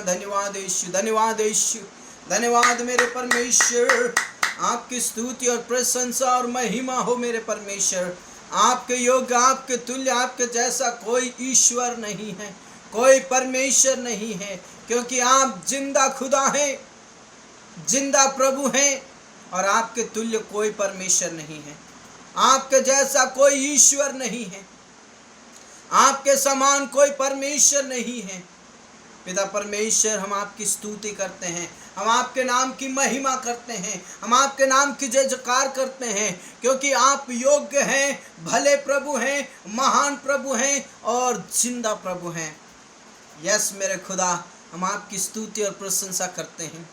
धन्यवाद यीशु, धन्यवाद यीशु, धन्यवाद मेरे परमेश्वर। आपकी स्तुति और प्रशंसा और महिमा हो मेरे परमेश्वर। आपके योग्य, आपके तुल्य, आपके जैसा कोई ईश्वर नहीं है, कोई परमेश्वर नहीं है, क्योंकि आप जिंदा खुदा हैं, जिंदा प्रभु हैं, और आपके तुल्य कोई परमेश्वर नहीं है। आपके जैसा कोई ईश्वर नहीं है, आपके समान कोई परमेश्वर नहीं है। पिता परमेश्वर, हम आपकी स्तुति करते हैं, हम आपके नाम की महिमा करते हैं, हम आपके नाम की जय जयकार करते हैं, क्योंकि आप योग्य हैं, भले प्रभु हैं, महान प्रभु हैं और जिंदा प्रभु हैं। यस मेरे खुदा, हम आपकी स्तुति और प्रशंसा करते हैं,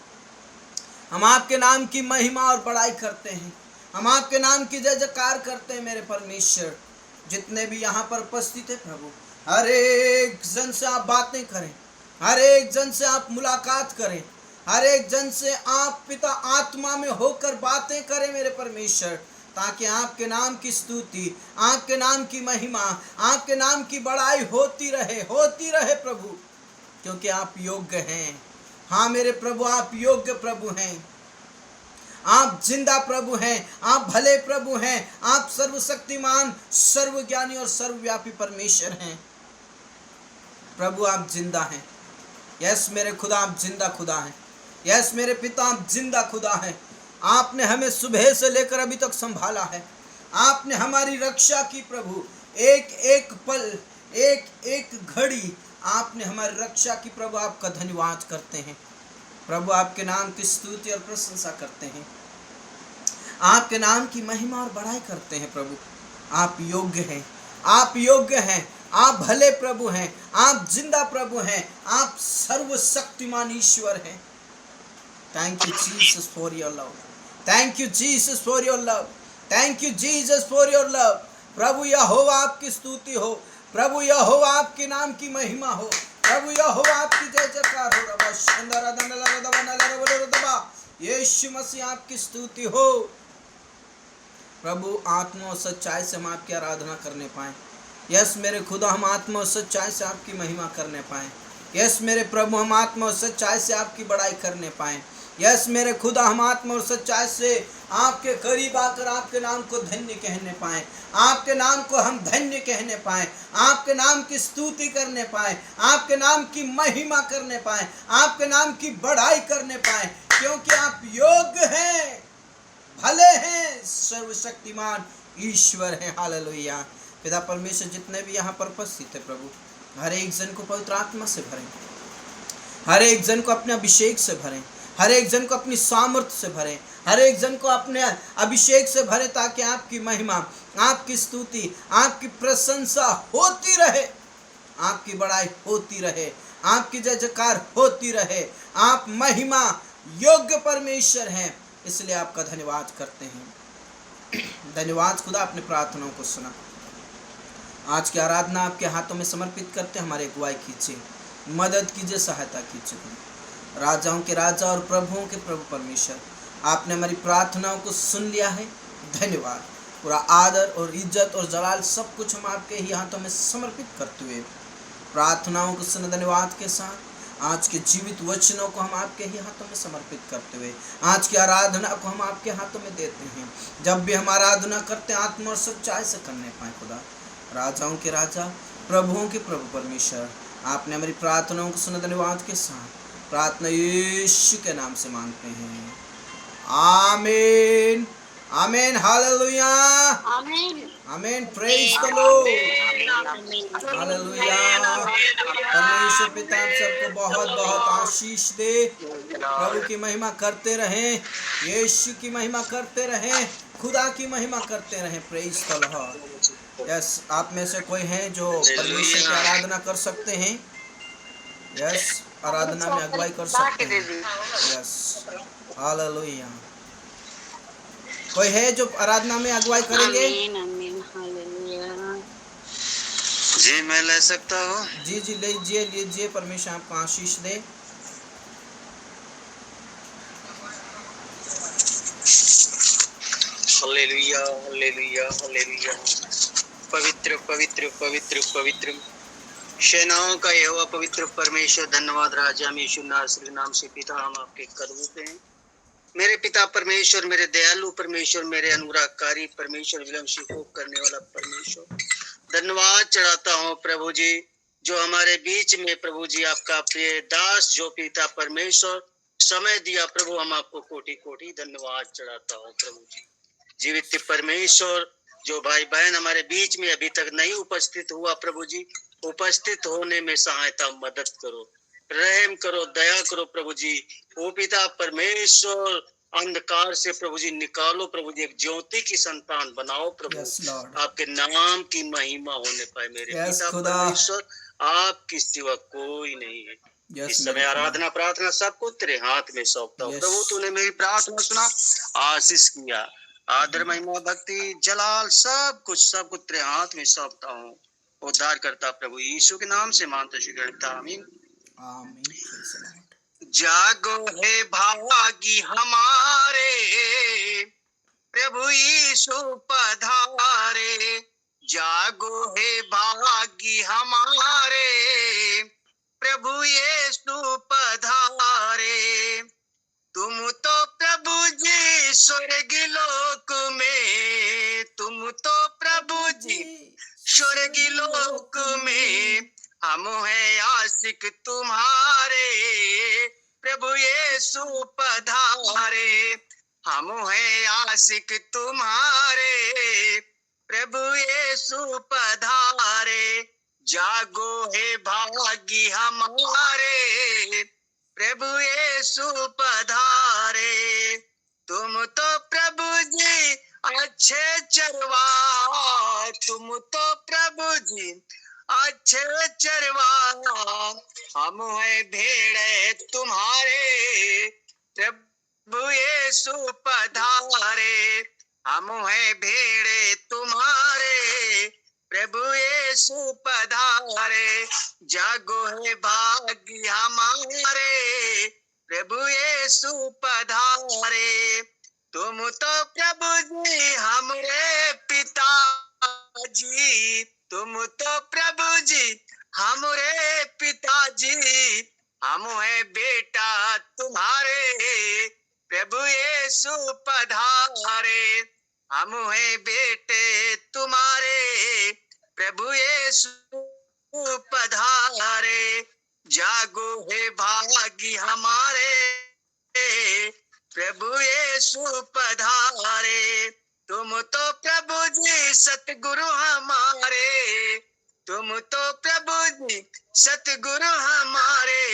हम आपके नाम की महिमा और बड़ाई करते हैं, हम आपके नाम की जय जयकार करते हैं मेरे परमेश्वर। जितने भी यहाँ पर उपस्थित है प्रभु, हर एक जन से आप बातें करें, हर एक जन से आप मुलाकात करें, हर एक जन से आप पिता आत्मा में होकर बातें करें मेरे परमेश्वर, ताकि आपके नाम की स्तुति, आपके नाम की महिमा, आपके नाम की बड़ाई होती रहे प्रभु, क्योंकि आप योग्य हैं। हाँ मेरे प्रभु, आप योग्य प्रभु हैं, आप जिंदा प्रभु हैं, आप भले प्रभु हैं, आप सर्वशक्तिमान, सर्वज्ञानी और सर्वव्यापी परमेश्वर हैं। प्रभु आप जिंदा हैं। यस मेरे खुदा, आप जिंदा खुदा हैं। यस मेरे पिता, आप जिंदा खुदा हैं। आपने हमें सुबह से लेकर अभी तक संभाला है, आपने हमारी रक्षा की प्रभु, एक एक पल, एक एक घड़ी आपने हमारी रक्षा की प्रभु। आपका धन्यवाद करते हैं प्रभु, आपके नाम की स्तुति और प्रशंसा करते हैं, आपके नाम की महिमा और बड़ाई करते हैं प्रभु। आप योग्य हैं, आप योग्य हैं, आप भले प्रभु हैं, आप जिंदा प्रभु हैं, आप सर्वशक्तिमान ईश्वर हैं। Thank you Jesus for your love, thank you Jesus for your love, thank you Jesus for your love. प्रभु यहोवा आपकी स्तुति हो, प्रभु यहोवा आपके नाम की महिमा हो, प्रभु यहोवा आपकी जय जयकार हो। यीशु मसीह आपकी स्तुति हो। प्रभु आत्मा और सच्चाई से हम आपकी आराधना करने पाएं। यस मेरे खुदा, हम आत्मा और सच्चाई से आपकी महिमा करने पाएं। यस मेरे प्रभु, हम आत्मा और सच्चाई से आपकी बड़ाई करने पाएं। यस मेरे खुदा, हम आत्मा और सच्चाई से आपके करीब आकर आपके नाम को धन्य कहने पाएं, आपके नाम को हम धन्य कहने पाएं, आपके नाम की स्तुति करने पाएं, आपके नाम की महिमा करने पाएं, आपके नाम की बड़ाई करने पाएं, क्योंकि आप योग्य हैं, भले हैं, सर्वशक्तिमान ईश्वर हैं। हालेलुया। पिता परमेश्वर, जितने भी यहाँ पर उपस्थित है प्रभु, हर एक जन को पवित्र आत्मा से भरें, हर एक जन को अपने अभिषेक से भरें, हर एक जन को अपनी सामर्थ्य से भरें, हर एक जन को अपने अभिषेक से भरें, ताकि आपकी महिमा, आपकी स्तुति, आपकी प्रशंसा होती रहे, आपकी बड़ाई होती रहे, आपकी जय जयकार होती रहे। आप महिमा योग्य परमेश्वर हैं, इसलिए आपका धन्यवाद करते हैं। धन्यवाद खुदा, अपने प्रार्थनाओं को सुना। आज की आराधना आपके हाथों में समर्पित करते, हमारे अगुवाई कीजिए, मदद कीजिए, सहायता कीजिए। राजाओं के राजा और प्रभुओं के प्रभु परमेश्वर, आपने हमारी प्रार्थनाओं को सुन लिया है। धन्यवाद। पूरा आदर और इज्जत और जलाल सब कुछ हम आपके ही हाथों में समर्पित करते हुए प्रार्थनाओं को सुन धन्यवाद के साथ आज के जीवित वचनों को हम आपके ही हाथों में समर्पित करते हुए आज की आराधना को हम आपके हाथों में देते हैं। जब भी हम आराधना करते हैं, आत्मा और सच्चाई से करने पाए खुदा। राजाओं के राजा, प्रभुओं के प्रभु परमेश्वर, आपने हमारी प्रार्थनाओं को सुना धन्यवाद के साथ प्रार्थना यीशु के नाम से मांगते हैं। आमीन, आमीन, हालेलुया, आमीन, आमीन। Praise the Lord, hallelujah. परमेश्वर पिता आप सबको बहुत बहुत आशीष दे। प्रभु की महिमा करते रहें, यीशु की महिमा करते रहें, खुदा की महिमा करते रहें। Praise the Lord. यस, आप में से कोई हैं जो परमेश्वर की आराधना कर सकते हैं? यस, आराधना में अगुवाई कर सकते हैं। Yes, hallelujah. कोई है जो आराधना में अगुवाई करेंगे? आमीन, आमीन, हालेलुया। जी मैं ले सकता हूँ। जी जी लीजिए लीजिए, परमेश्वर आपको आशीष दे। Hallelujah, hallelujah, hallelujah. पवित्र पवित्र पवित्र पवित्र सेनाओं का यहोवा पवित्र परमेश्वर, धन्यवाद राजा में यीशु नासरी नाम से पिता, हम आपके कदमों पे हैं। मेरे पिता परमेश्वर, मेरे दयालु परमेश्वर, मेरे अनुरागकारी परमेश्वर, विलम्ब से कोप करने वाला परमेश्वर, धन्यवाद चढ़ाता हूँ प्रभु जी, जो हमारे बीच में प्रभु जी आपका प्रिय दास जो पिता परमेश्वर समय दिया प्रभु, हम आपको कोटि कोटि धन्यवाद चढ़ाता हूँ प्रभु जी। जीवित परमेश्वर, जो भाई बहन हमारे बीच में अभी तक नहीं उपस्थित हुआ प्रभु जी, उपस्थित होने में सहायता मदद करो, रहम करो, दया करो प्रभु जी। ओ पिता परमेश्वर, अंधकार से प्रभु जी निकालो प्रभु जी, एक ज्योति की संतान बनाओ प्रभु। Yes, Lord. आपके नाम की महिमा होने पाए मेरे Yes, पिता खुदा। परमेश्वर, आपकी सिवा कोई नहीं है। Yes, इस मेरे समय खुदा। आराधना प्रार्थना सब कुछ तेरे हाथ में सौंपता हूँ Yes. प्रभु। तूने मेरी प्रार्थना सुना, आशीष किया, आदर महिमा भक्ति जलाल सब कुछ तेरे हाथ में सौंपता हूँ। उद्धार करता प्रभु यीशु के नाम से मानते श्रीगणता, आमीन। आमीन। Praise the Lord. जागो है भागी हमारे, प्रभु यीशु पधारे। जागो है भागी हमारे, प्रभु यीशु पधारे। तुम तो प्रभु जी स्वर्ग लोक में, तुम तो प्रभु जी स्वर्ग लोक में, हम हैं आशिक तुम्हारे, प्रभु यीशु पधारे। हम हैं आशिक तुम्हारे, प्रभु यीशु पधारे। जागो है भागी हमारे, प्रभु यीशु पधारे। तुम तो प्रभु जी अच्छे चरवाहा, तुम तो प्रभु जी अच्छे चरवाहा, हम हैं भेड़ तुम्हारे, प्रभु यीशु पधारे। हम हैं भेड़ तुम्हारे, प्रभु यीशु पधारे। जागो है भाग्य हमारे, प्रभु यीशु पधारे। तुम तो प्रभु जी हमरे पिताजी, तुम तो प्रभु जी हमरे पिताजी, हम है बेटा तुम्हारे, प्रभु यीशु पधारे। हम है बेटे तुम्हारे, प्रभु यीशु पधारे। जागो है भागी हमारे, प्रभु यीशु पधारे। तुम तो प्रभु जी सतगुरु हमारे, तुम तो प्रभु जी सतगुरु हमारे,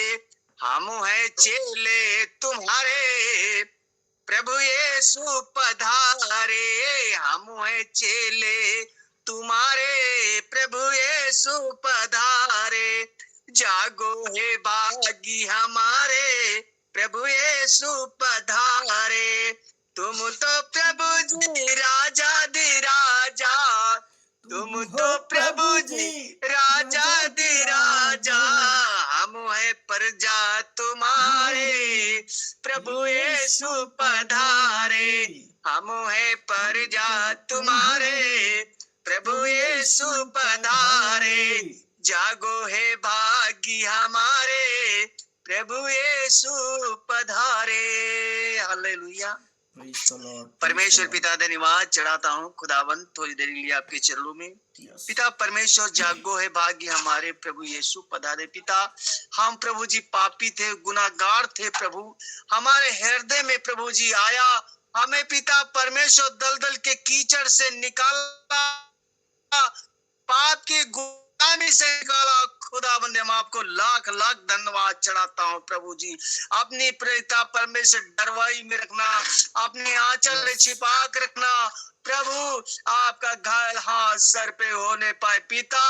हम है चेले तुम्हारे, प्रभु यीशु पधारे। हम है चेले तुम्हारे, प्रभु यीशु पधारे। जागो है भागी हमारे, प्रभु यीशु पधारे। तुम तो प्रभु जी राजा दी राजा, तुम तो प्रभु जी राजा दी राजा, हम है प्रजा तुम्हारे, प्रभु यीशु पधारे। हम है प्रजा तुम्हारे, प्रभु यीशु पधारे। जागो है भागी हमारे, प्रभु यीशु पधारे। हालेलुया। Praise the Lord. परमेश्वर पिता धन्यवाद चढ़ाता हूँ खुदावंत, थोड़ी देर के लिए आपके चरणों में। Yes. पिता परमेश्वर, जागो है भाग्य हमारे, प्रभु यीशु पधारे। पिता, हम प्रभु जी पापी थे, गुनाहगार थे प्रभु, हमारे हृदय में प्रभु जी आया, हमें पिता परमेश्वर दलदल के कीचड़ से निकाला, पाप की गुलामी से निकाला। खुदावंद, हम आपको लाख लाख धन्यवाद चढ़ाता हूँ प्रभु जी। अपनी प्रेरिता परमेश्वर डरवाई में रखना, अपने आंचल में छिपा कर रखना प्रभु, आपका घायल हाथ सर पे होने पाए। पिता,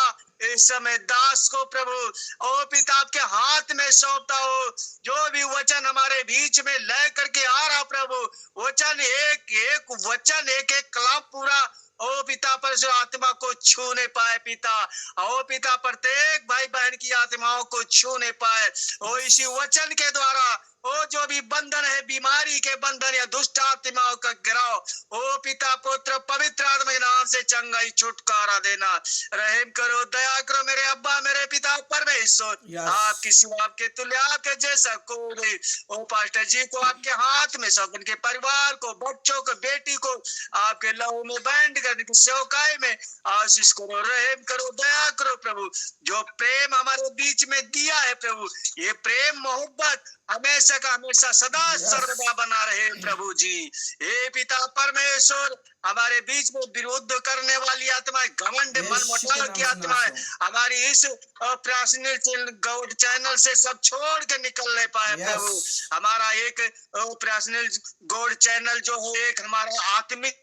इस समय दास को प्रभु ओ पिता आपके हाथ में सौंपता हो, जो भी वचन हमारे बीच में ले करके आ रहा प्रभु, वचन एक एक वचन, एक एक कलाम पूरा ओ पिता पर जो आत्मा को छूने पाए पिता, ओ पिता प्रत्येक भाई बहन की आत्माओं को छूने पाए, ओ इसी वचन के द्वारा ओ जो भी बंधन है, बीमारी के बंधन या दुष्ट आत्माओं का गिराव, ओ पिता पुत्र पवित्र आत्मा के नाम से चंगाई छुटकारा देना। रहम करो, दया करो मेरे अब्बा, मेरे पिता परमेश्वर। आप किसी आपके तुल्य, आपके जैसा कोई नहीं। ओ पास्टर जी को आपके हाथ में सौंप, उनके परिवार को, बच्चों को, बेटी को आपके लहू में बैंड करने की सेवकाई में आशीष करो। रहम करो, दया करो प्रभु। जो प्रेम हमारे बीच में दिया है प्रभु, ये प्रेम मोहब्बत हमेशा का हमेशा सदा सर्वदा बना रहे प्रभु जी। हे पिता परमेश्वर, हमारे बीच में विरोध करने वाली आत्मा, घमंड मन मुटाव की आत्मा है, हमारी इस प्रयासनीय गौड चैनल से सब छोड़ के निकल नहीं पाए प्रभु। हमारा एक प्रयासनीय गौड चैनल जो है, एक हमारा आत्मिक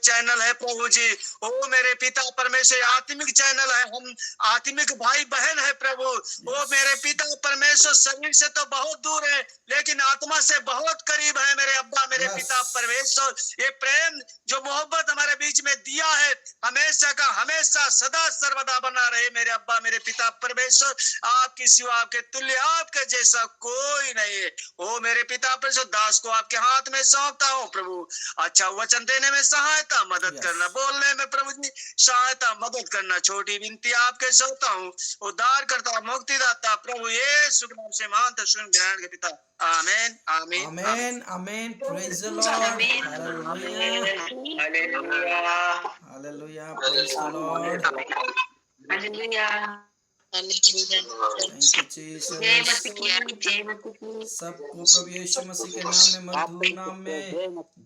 चैनल है प्रभु जी। ओ मेरे पिता परमेश्वर, आत्मिक चैनल है, हम आत्मिक भाई बहन है प्रभु। ओ मेरे पिता परमेश्वर, शरीर से तो बहुत दूर है लेकिन आत्मा से बहुत करीब है मेरे अब्बा, मेरे पिता परमेश्वर। ये प्रेम जो मोहब्बत हमारे बीच में दिया है, हमेशा का हमेशा सदा सर्वदा बना रहे मेरे अब्बा, मेरे पिता परमेश्वर। आपकी सिवा, आपके तुल्य, आपके जैसा कोई नहीं है। ओ मेरे पिता परमेश्वर, दास को आपके हाथ में सौंपता हूँ प्रभु। अच्छा वचन देने में सहायता, मदद करना, बोलने में प्रभु जी सहायता, मदद करना, छोटी विनती आपके सौंपता हूँ। उद्धार करता, मुक्तिदाता प्रभु यीशु के नाम से महान सुन ग्रहण के पिता। आमीन आमीन amen amen. Praise the Lord, hallelujah hallelujah, praise the Lord, hallelujah. Thank you Jesus. सबको प्रभु यीशु मसीह के नाम में, मधुर नाम में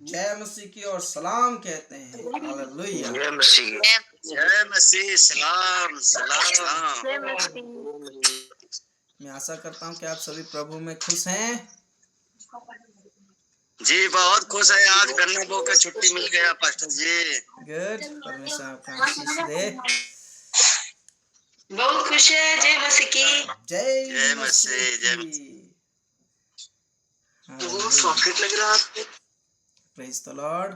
जय मसीह की और सलाम कहते हैं। हालेलुया, जय मसीह, जय मसीह, सलाम सलाम। मैं आशा करता हूँ कि आप सभी प्रभु में खुश हैं। जी बहुत खुश है, आज गन्ना बो का छुट्टी मिल गया पास्टर जी। गुड, परमेश्वर आपका आशीष दे। बहुत खुश है। जय मसीह की, जय मसीह, जय प्रॉफिट लग रहा है। Praise the Lord.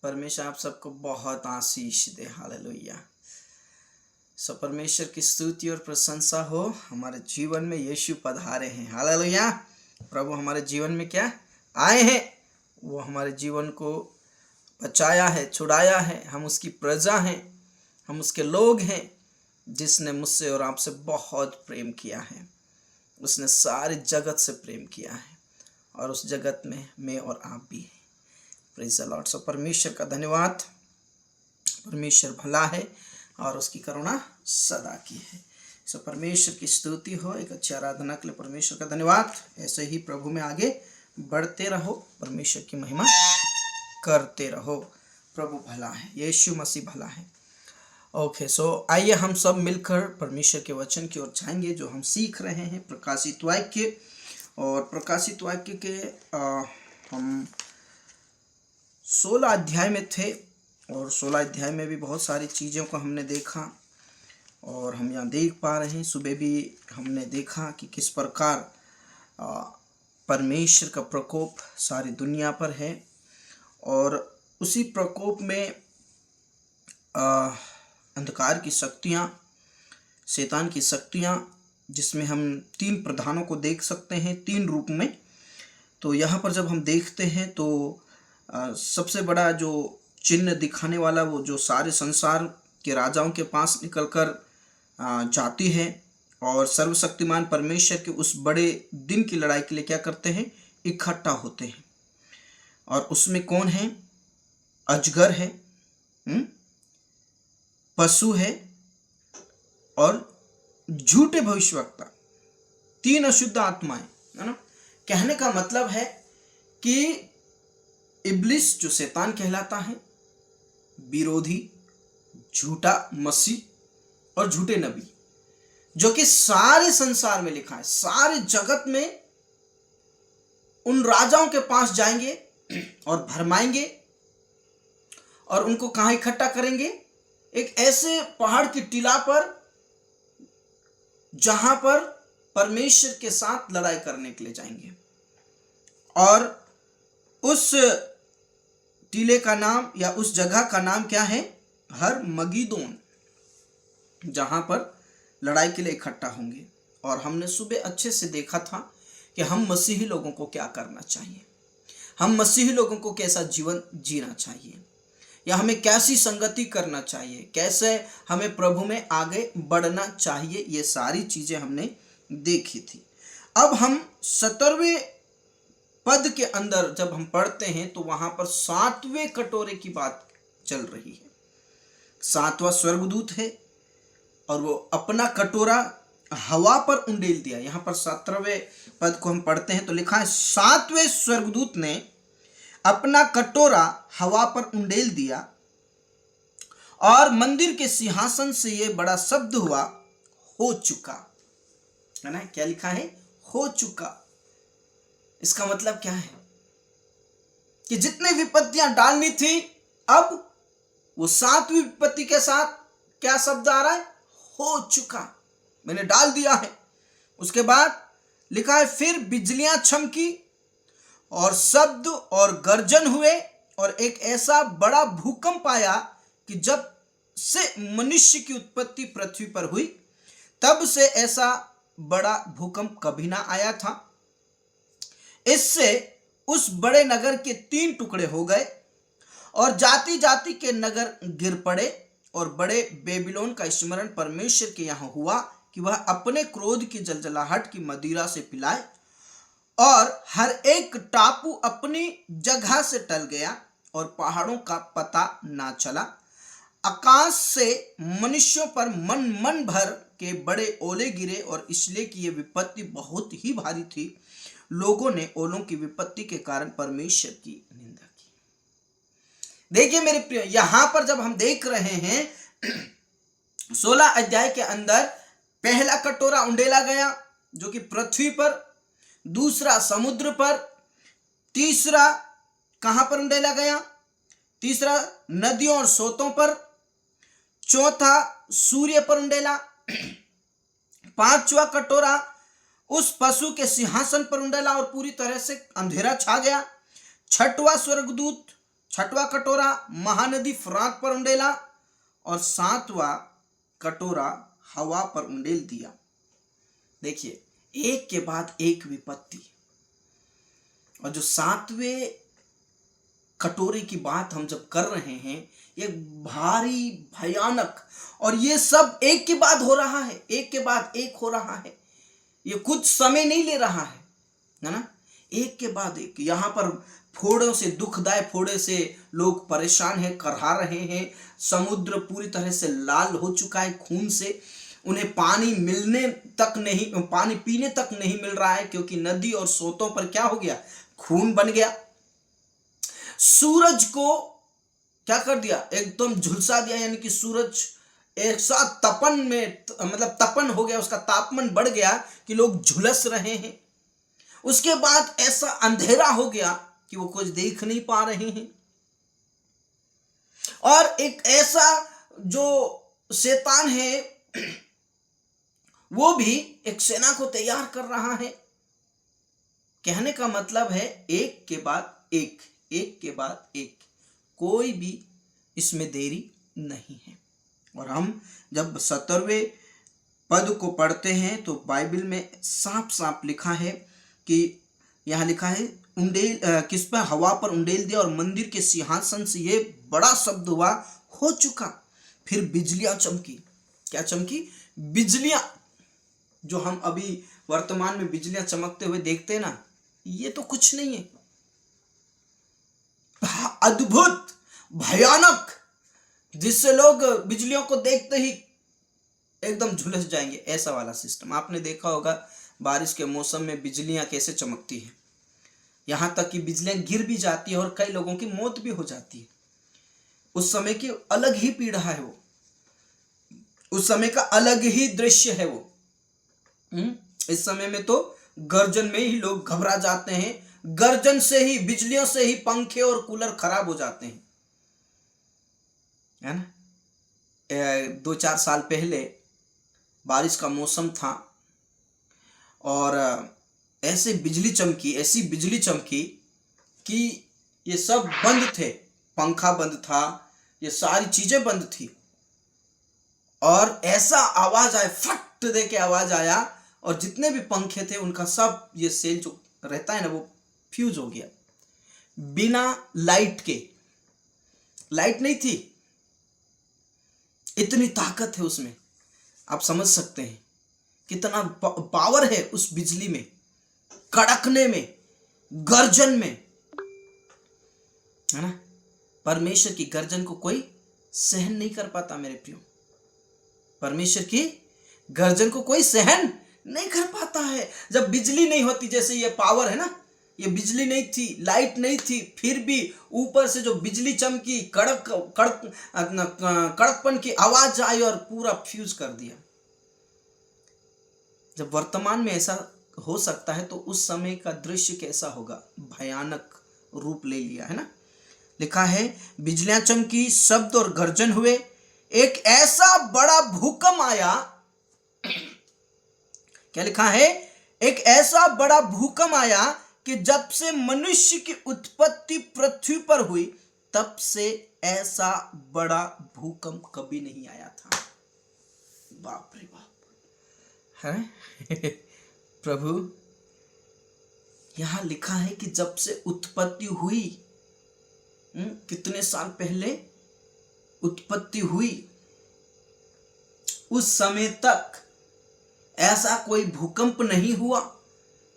परमेश्वर आप सबको बहुत आशीष दे। हालेलुया। सो परमेश्वर की स्तुति और प्रशंसा हो। हमारे जीवन में यीशु पधारे हैं। हालेलुया। प्रभु हमारे जीवन में क्या आए हैं, वो हमारे जीवन को बचाया है, छुड़ाया है। हम उसकी प्रजा हैं, हम उसके लोग हैं, जिसने मुझसे और आपसे बहुत प्रेम किया है। उसने सारी जगत से प्रेम किया है और उस जगत में मैं और आप भी हैं। Praise the Lord. सो परमेश्वर का धन्यवाद। परमेश्वर भला है और उसकी करुणा सदा की है। सो परमेश्वर की स्तुति हो। एक अच्छी आराधना के लिए परमेश्वर का धन्यवाद। ऐसे ही प्रभु में आगे बढ़ते रहो, परमेश्वर की महिमा करते रहो। प्रभु भला है, यीशु मसीह भला है। ओके, सो आइए हम सब मिलकर परमेश्वर के वचन की ओर जाएंगे, जो हम सीख रहे हैं प्रकाशित वाक्य। और प्रकाशित वाक्य के हम 16 अध्याय में थे और 16 अध्याय में भी बहुत सारी चीज़ों को हमने देखा और हम यहाँ देख पा रहे हैं। सुबह भी हमने देखा कि किस प्रकार परमेश्वर का प्रकोप सारी दुनिया पर है और उसी प्रकोप में अंधकार की शक्तियाँ, शैतान की शक्तियाँ, जिसमें हम 3 प्रधानों को देख सकते हैं 3 रूप में। तो यहाँ पर जब हम देखते हैं तो सबसे बड़ा जो चिन्ह दिखाने वाला, वो जो सारे संसार के राजाओं के पास निकलकर जाती है और सर्वशक्तिमान परमेश्वर के उस बड़े दिन की लड़ाई के लिए क्या करते हैं, इकट्ठा होते हैं। और उसमें कौन है? अजगर है, पशु है और झूठे भविष्यवक्ता, 3 अशुद्ध आत्माएं, है ना। कहने का मतलब है कि इब्लिस जो शैतान कहलाता है, विरोधी, झूठा मसीह और झूठे नबी, जो कि सारे संसार में लिखा है, सारे जगत में उन राजाओं के पास जाएंगे और भरमाएंगे और उनको कहां इकट्ठा करेंगे? एक ऐसे पहाड़ की टीला पर जहां पर परमेश्वर के साथ लड़ाई करने के लिए जाएंगे। और उस टीले का नाम या उस जगह का नाम क्या है? हरमगीदोन, जहां पर लड़ाई के लिए इकट्ठा होंगे। और हमने सुबह अच्छे से देखा था कि हम मसीही लोगों को क्या करना चाहिए, हम मसीही लोगों को कैसा जीवन जीना चाहिए, या हमें कैसी संगति करना चाहिए, कैसे हमें प्रभु में आगे बढ़ना चाहिए। ये सारी चीजें हमने देखी थी। अब हम 17वें पद के अंदर जब हम पढ़ते हैं तो वहां पर 7वें कटोरे की बात चल रही है। 7वां स्वर्गदूत है और वो अपना कटोरा हवा पर उंडेल दिया। यहां पर 17वें पद को हम पढ़ते हैं तो लिखा है, 7वें स्वर्गदूत ने अपना कटोरा हवा पर उंडेल दिया और मंदिर के सिंहासन से ये बड़ा शब्द हुआ, हो चुका। है ना, क्या लिखा है, हो चुका। इसका मतलब क्या है कि जितने विपत्तियां डालनी थी, अब वो 7वीं विपत्ति के साथ क्या शब्द आ रहा है, हो चुका, मैंने डाल दिया है। उसके बाद लिखा है, फिर बिजलियां चमकी और शब्द और गर्जन हुए और एक ऐसा बड़ा भूकंप आया कि जब से मनुष्य की उत्पत्ति पृथ्वी पर हुई तब से ऐसा बड़ा भूकंप कभी ना आया था। इससे उस बड़े नगर के 3 टुकड़े हो गए और जाति जाति के नगर गिर पड़े और बड़े बेबीलोन का स्मरण परमेश्वर के यहाँ हुआ कि वह अपने क्रोध की जलजलाहट की मदिरा से पिलाए, और हर एक टापू अपनी जगह से टल गया और पहाड़ों का पता ना चला। आकाश से मनुष्यों पर मन मन भर के बड़े ओले गिरे और इसलिए कि ये विपत्ति बहुत ही भारी थी, लोगों ने ओलों की विपत्ति के कारण परमेश्वर की निंदा की। देखिए मेरे प्रिय, यहां पर जब हम देख रहे हैं 16 अध्याय के अंदर पहला कटोरा उंडेला गया जो कि पृथ्वी पर, दूसरा समुद्र पर, तीसरा कहां पर उंडेला गया, तीसरा नदियों और सोतों पर, चौथा सूर्य पर उंडेला, 5वां कटोरा उस पशु के सिंहासन पर उंडेला और पूरी तरह से अंधेरा छा गया। 6वां स्वर्गदूत 6वां कटोरा महानदी फरात पर उंडेला और 7वां कटोरा हवा पर उंडेल दिया। देखिए, एक के बाद एक विपत्ति, और जो 7वें कटोरे की बात हम जब कर रहे हैं, ये भारी भयानक, और ये सब एक के बाद हो रहा है, एक के बाद एक हो रहा है, ये कुछ समय नहीं ले रहा है ना, एक के बाद एक। यहाँ पर फोड़ों से, दुखदायक फोड़े से लोग परेशान हैं, करहा रहे हैं। समुद्र पूरी तरह से लाल हो चुका है खून से, उन्हें पानी मिलने तक नहीं, पानी पीने तक नहीं मिल रहा है, क्योंकि नदी और सोतों पर क्या हो गया, खून बन गया। सूरज को क्या कर दिया, एकदम झुलसा दिया, यानी कि सूरज एक साथ तपन में, मतलब तपन हो गया, उसका तापमान बढ़ गया कि लोग झुलस रहे हैं। उसके बाद ऐसा अंधेरा हो गया कि वो कुछ देख नहीं पा रहे हैं, और एक ऐसा जो शैतान है वो भी एक सेना को तैयार कर रहा है। कहने का मतलब है एक के बाद एक, एक के बाद एक, कोई भी इसमें देरी नहीं है। और हम जब 17वें पद को पढ़ते हैं तो बाइबल में साफ साफ लिखा है कि यहाँ लिखा है, उंडेल किस पर, हवा पर उंडेल दिया और मंदिर के सिंहासन से ये बड़ा शब्द हुआ, हो चुका। फिर बिजलियां चमकी। क्या चमकी, बिजलियां। जो हम अभी वर्तमान में बिजलियां चमकते हुए देखते हैं ना, ये तो कुछ नहीं है, अद्भुत, भयानक, जिससे लोग बिजलियों को देखते ही एकदम झुलस जाएंगे, ऐसा वाला सिस्टम। आपने देखा होगा बारिश के मौसम में बिजलियां कैसे चमकती हैं, यहां तक कि बिजलियां गिर भी जाती है और कई लोगों की मौत भी हो जाती है। उस समय की अलग ही पीड़ा है वो, उस समय का अलग ही दृश्य है वो। इस समय में तो गर्जन में ही लोग घबरा जाते हैं, गर्जन से ही, बिजलियों से ही पंखे और कूलर खराब हो जाते हैं, है ना। 2-4 साल पहले बारिश का मौसम था और ऐसे बिजली चमकी, ऐसी बिजली चमकी कि ये सब बंद थे, पंखा बंद था, ये सारी चीजें बंद थी, और ऐसा आवाज आया, फट दे के आवाज आया, और जितने भी पंखे थे उनका सब ये सेल जो रहता है ना वो फ्यूज हो गया। बिना लाइट के, लाइट नहीं थी, इतनी ताकत है उसमें। आप समझ सकते हैं कितना पावर है उस बिजली में, कड़कने में, गर्जन में, है ना। परमेश्वर की गर्जन को कोई सहन नहीं कर पाता मेरे प्रियो। परमेश्वर की गर्जन को कोई सहन नहीं कर पाता है। जब बिजली नहीं होती, जैसे ये पावर है ना, ये बिजली नहीं थी, लाइट नहीं थी, फिर भी ऊपर से जो बिजली चमकी, कड़कपन की आवाज आई और पूरा फ्यूज कर दिया। जब वर्तमान में ऐसा हो सकता है तो उस समय का दृश्य कैसा होगा, भयानक रूप ले लिया है ना। लिखा है बिजलियां चमकी, शब्द और गर्जन हुए, एक ऐसा बड़ा भूकंप आया। क्या लिखा है? एक ऐसा बड़ा भूकंप आया कि जब से मनुष्य की उत्पत्ति पृथ्वी पर हुई तब से ऐसा बड़ा भूकंप कभी नहीं आया था। बाप रे बाप है प्रभु। यहां लिखा है कि जब से उत्पत्ति हुई, कितने साल पहले उत्पत्ति हुई, उस समय तक ऐसा कोई भूकंप नहीं हुआ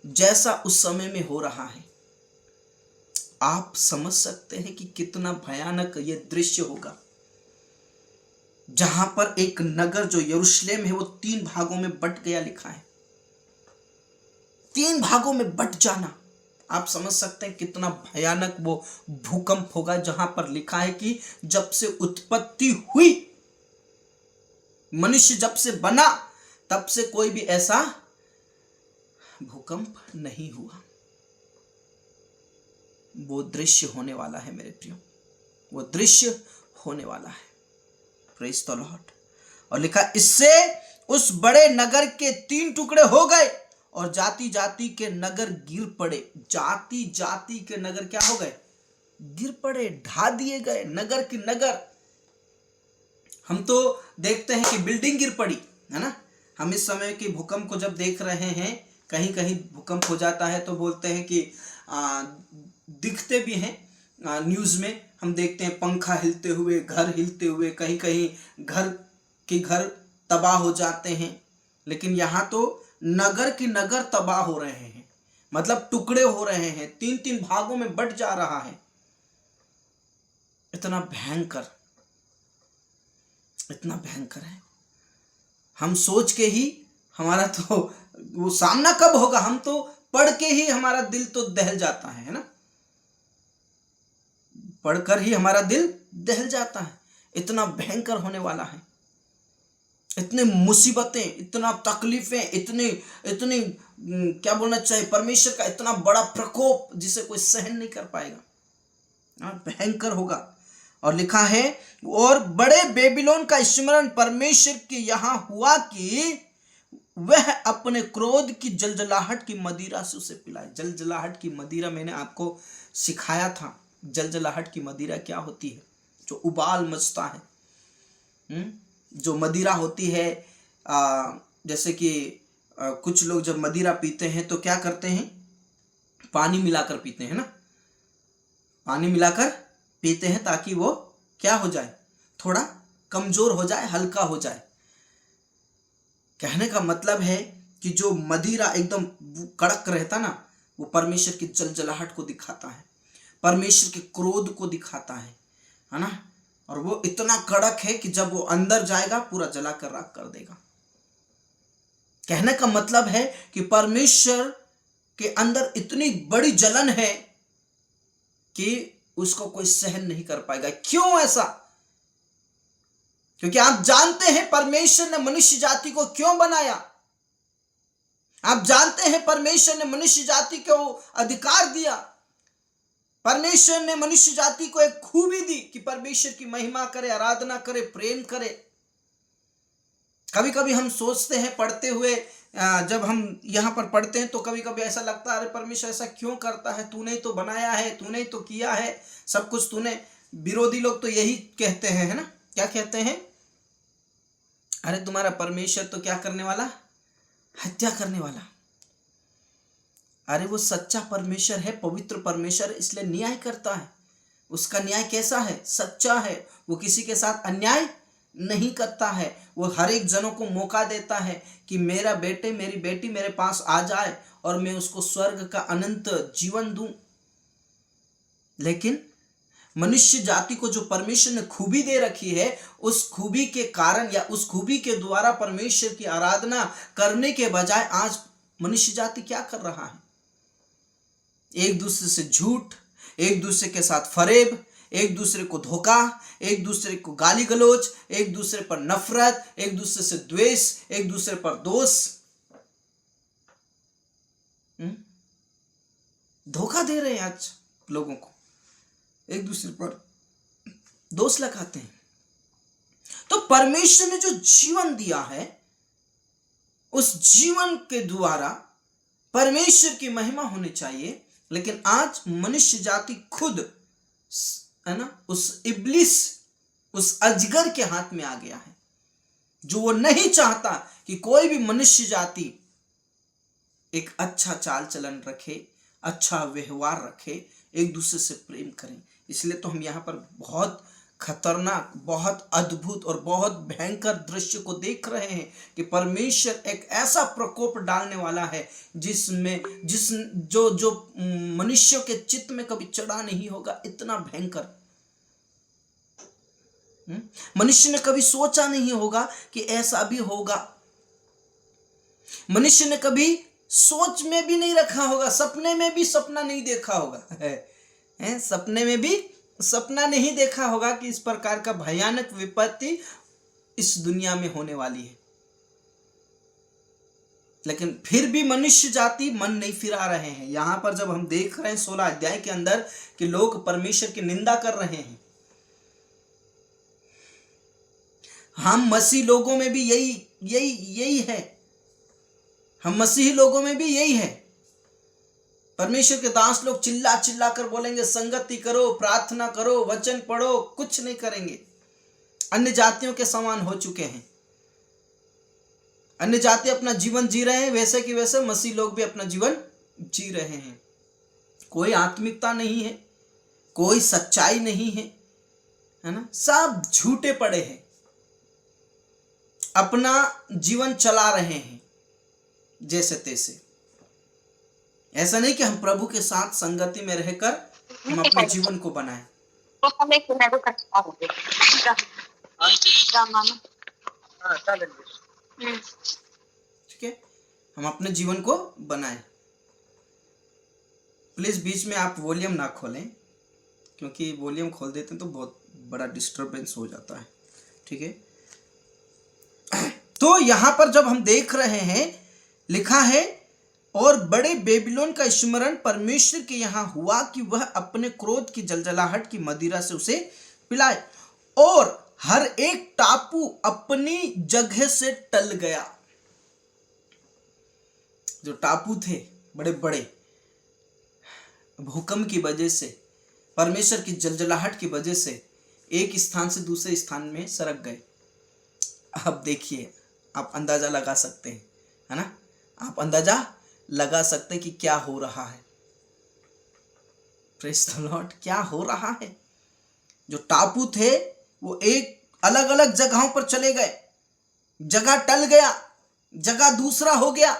जैसा उस समय में हो रहा है। आप समझ सकते हैं कि कितना भयानक यह दृश्य होगा, जहां पर एक नगर जो यरूशलेम है वो 3 भागों में बट गया। लिखा है 3 भागों में बट जाना। आप समझ सकते हैं कितना भयानक वो भूकंप होगा, जहां पर लिखा है कि जब से उत्पत्ति हुई, मनुष्य जब से बना तब से कोई भी ऐसा भूकंप नहीं हुआ। वो दृश्य होने वाला है मेरे प्रियो, वो दृश्य होने वाला है। Praise the Lord. और लिखा इससे उस बड़े नगर के 3 टुकड़े हो गए और जाति जाति के नगर गिर पड़े। जाति जाति के नगर क्या हो गए? गिर पड़े, ढा दिए गए, नगर की नगर। हम तो देखते हैं कि बिल्डिंग गिर पड़ी, है ना। हम इस समय के भूकंप को जब देख रहे हैं, कहीं कहीं भूकंप हो जाता है तो बोलते हैं कि दिखते भी हैं न्यूज़ में, हम देखते हैं पंखा हिलते हुए, घर हिलते हुए, कहीं कहीं घर तबाह हो जाते हैं। लेकिन यहाँ तो नगर की नगर तबाह हो रहे हैं, मतलब टुकड़े हो रहे हैं, 3-3 भागों में बट जा रहा है। इतना भयंकर, इतना भयंकर है। हम सोच के ही हमारा तो वो सामना कब होगा, हम तो पढ़ के ही हमारा दिल तो दहल जाता है ना। पढ़कर ही हमारा दिल दहल जाता है। इतना भयंकर होने वाला है, इतने मुसीबतें, इतना तकलीफें, इतनी क्या बोलना चाहिए, परमेश्वर का इतना बड़ा प्रकोप जिसे कोई सहन नहीं कर पाएगा। भयंकर होगा। और लिखा है और बड़े बेबीलोन का स्मरण परमेश्वर के यहां हुआ कि वह अपने क्रोध की जलजलाहट की मदिरा से उसे पिलाए। जलजलाहट की मदिरा मैंने आपको सिखाया था। जलजलाहट की मदिरा क्या होती है? जो उबाल मचता है, जो मदिरा होती है। जैसे कि कुछ लोग जब मदिरा पीते हैं तो क्या करते हैं? पानी मिलाकर पीते हैं ना, पानी मिलाकर पीते हैं ताकि वो क्या हो जाए, थोड़ा कमजोर हो जाए, हल्का हो जाए। कहने का मतलब है कि जो मदिरा एकदम कड़क रहता ना, वो परमेश्वर की जलजलाहट को दिखाता है, परमेश्वर के क्रोध को दिखाता है ना। और वो इतना कड़क है कि जब वो अंदर जाएगा पूरा जलाकर राख कर देगा। कहने का मतलब है कि परमेश्वर के अंदर इतनी बड़ी जलन है कि उसको कोई सहन नहीं कर पाएगा। क्यों ऐसा? क्योंकि आप जानते हैं परमेश्वर ने मनुष्य जाति को क्यों बनाया। आप जानते हैं परमेश्वर ने मनुष्य जाति को अधिकार दिया। परमेश्वर ने मनुष्य जाति को एक खूबी दी कि परमेश्वर की महिमा करे, आराधना करे, प्रेम करे। कभी कभी हम सोचते हैं पढ़ते हुए, जब हम यहाँ पर पढ़ते हैं तो कभी कभी ऐसा लगता है अरे परमेश्वर ऐसा क्यों करता है, तूने तो बनाया है, तूने तो किया है, सब कुछ तूने। विरोधी लोग तो यही कहते हैं, है ना। क्या कहते हैं? अरे तुम्हारा परमेश्वर तो क्या करने वाला, हत्या करने वाला। अरे वो सच्चा परमेश्वर है, पवित्र परमेश्वर, इसलिए न्याय करता है। उसका न्याय कैसा है? सच्चा है। वो किसी के साथ अन्याय नहीं करता है। वो हर एक जनों को मौका देता है कि मेरा बेटे मेरी बेटी मेरे पास आ जाए और मैं उसको स्वर्ग का अनंत जीवन दूं। लेकिन मनुष्य जाति को जो परमेश्वर ने खूबी दे रखी है, उस खूबी के कारण या उस खूबी के द्वारा परमेश्वर की आराधना करने के बजाय आज मनुष्य जाति क्या कर रहा है? एक दूसरे से झूठ, एक दूसरे के साथ फरेब, एक दूसरे को धोखा, एक दूसरे को गाली गलौज, एक दूसरे पर नफरत, एक दूसरे से द्वेष, एक दूसरे पर दोष, धोखा दे रहे हैं आज लोगों को, एक दूसरे पर दोष लगाते हैं। तो परमेश्वर ने जो जीवन दिया है, उस जीवन के द्वारा परमेश्वर की महिमा होनी चाहिए। लेकिन आज मनुष्य जाति खुद, है ना, उस इब्लिस, उस अजगर के हाथ में आ गया है, जो वो नहीं चाहता कि कोई भी मनुष्य जाति एक अच्छा चाल चलन रखे, अच्छा व्यवहार रखे, एक दूसरे से प्रेम करें। इसलिए तो हम यहाँ पर बहुत खतरनाक, बहुत अद्भुत और बहुत भयंकर दृश्य को देख रहे हैं कि परमेश्वर एक ऐसा प्रकोप डालने वाला है जो मनुष्यों के चित्त में कभी चढ़ा नहीं होगा। इतना भयंकर मनुष्य ने कभी सोचा नहीं होगा कि ऐसा भी होगा। मनुष्य ने कभी सोच में भी नहीं रखा होगा, सपने में भी सपना नहीं देखा होगा, सपने में भी सपना नहीं देखा होगा कि इस प्रकार का भयानक विपत्ति इस दुनिया में होने वाली है। लेकिन फिर भी मनुष्य जाति मन नहीं फिरा रहे हैं। यहां पर जब हम देख रहे हैं 16 अध्याय के अंदर कि लोग परमेश्वर की निंदा कर रहे हैं, हम मसीह लोगों में भी यही है। हम मसीही लोगों में भी यही है। परमेश्वर के दास लोग चिल्ला चिल्ला कर बोलेंगे संगति करो, प्रार्थना करो, वचन पढ़ो, कुछ नहीं करेंगे। अन्य जातियों के समान हो चुके हैं। अन्य जाति अपना जीवन जी रहे हैं, वैसे कि वैसे मसीह लोग भी अपना जीवन जी रहे हैं। कोई आत्मिकता नहीं है, कोई सच्चाई नहीं है, है ना, सब झूठे पड़े हैं, अपना जीवन चला रहे हैं जैसे तैसे। ऐसा नहीं कि हम प्रभु के साथ संगति में रहकर हम अपने जीवन को बनाएं। ठीक है, हम अपने जीवन को बनाएं। प्लीज बीच में आप वॉल्यूम ना खोलें, क्योंकि वॉल्यूम खोल देते हैं तो बहुत बड़ा डिस्टरबेंस हो जाता है। ठीक है, तो यहां पर जब हम देख रहे हैं, लिखा है और बड़े बेबीलोन का स्मरण परमेश्वर के यहां हुआ कि वह अपने क्रोध की जलजलाहट की मदिरा से उसे पिलाए, और हर एक टापू अपनी जगह से टल गया। जो टापू थे बड़े बड़े, भूकंप की वजह से, परमेश्वर की जलजलाहट की वजह से एक स्थान से दूसरे स्थान में सरक गए। अब देखिए, आप अंदाजा लगा सकते हैं, है ना, आप अंदाजा लगा सकते हैं कि क्या हो रहा है। प्रेज़ द लॉर्ड, क्या हो रहा है। जो टापू थे वो एक अलग अलग जगहों पर चले गए, जगह टल गया, जगह दूसरा हो गया।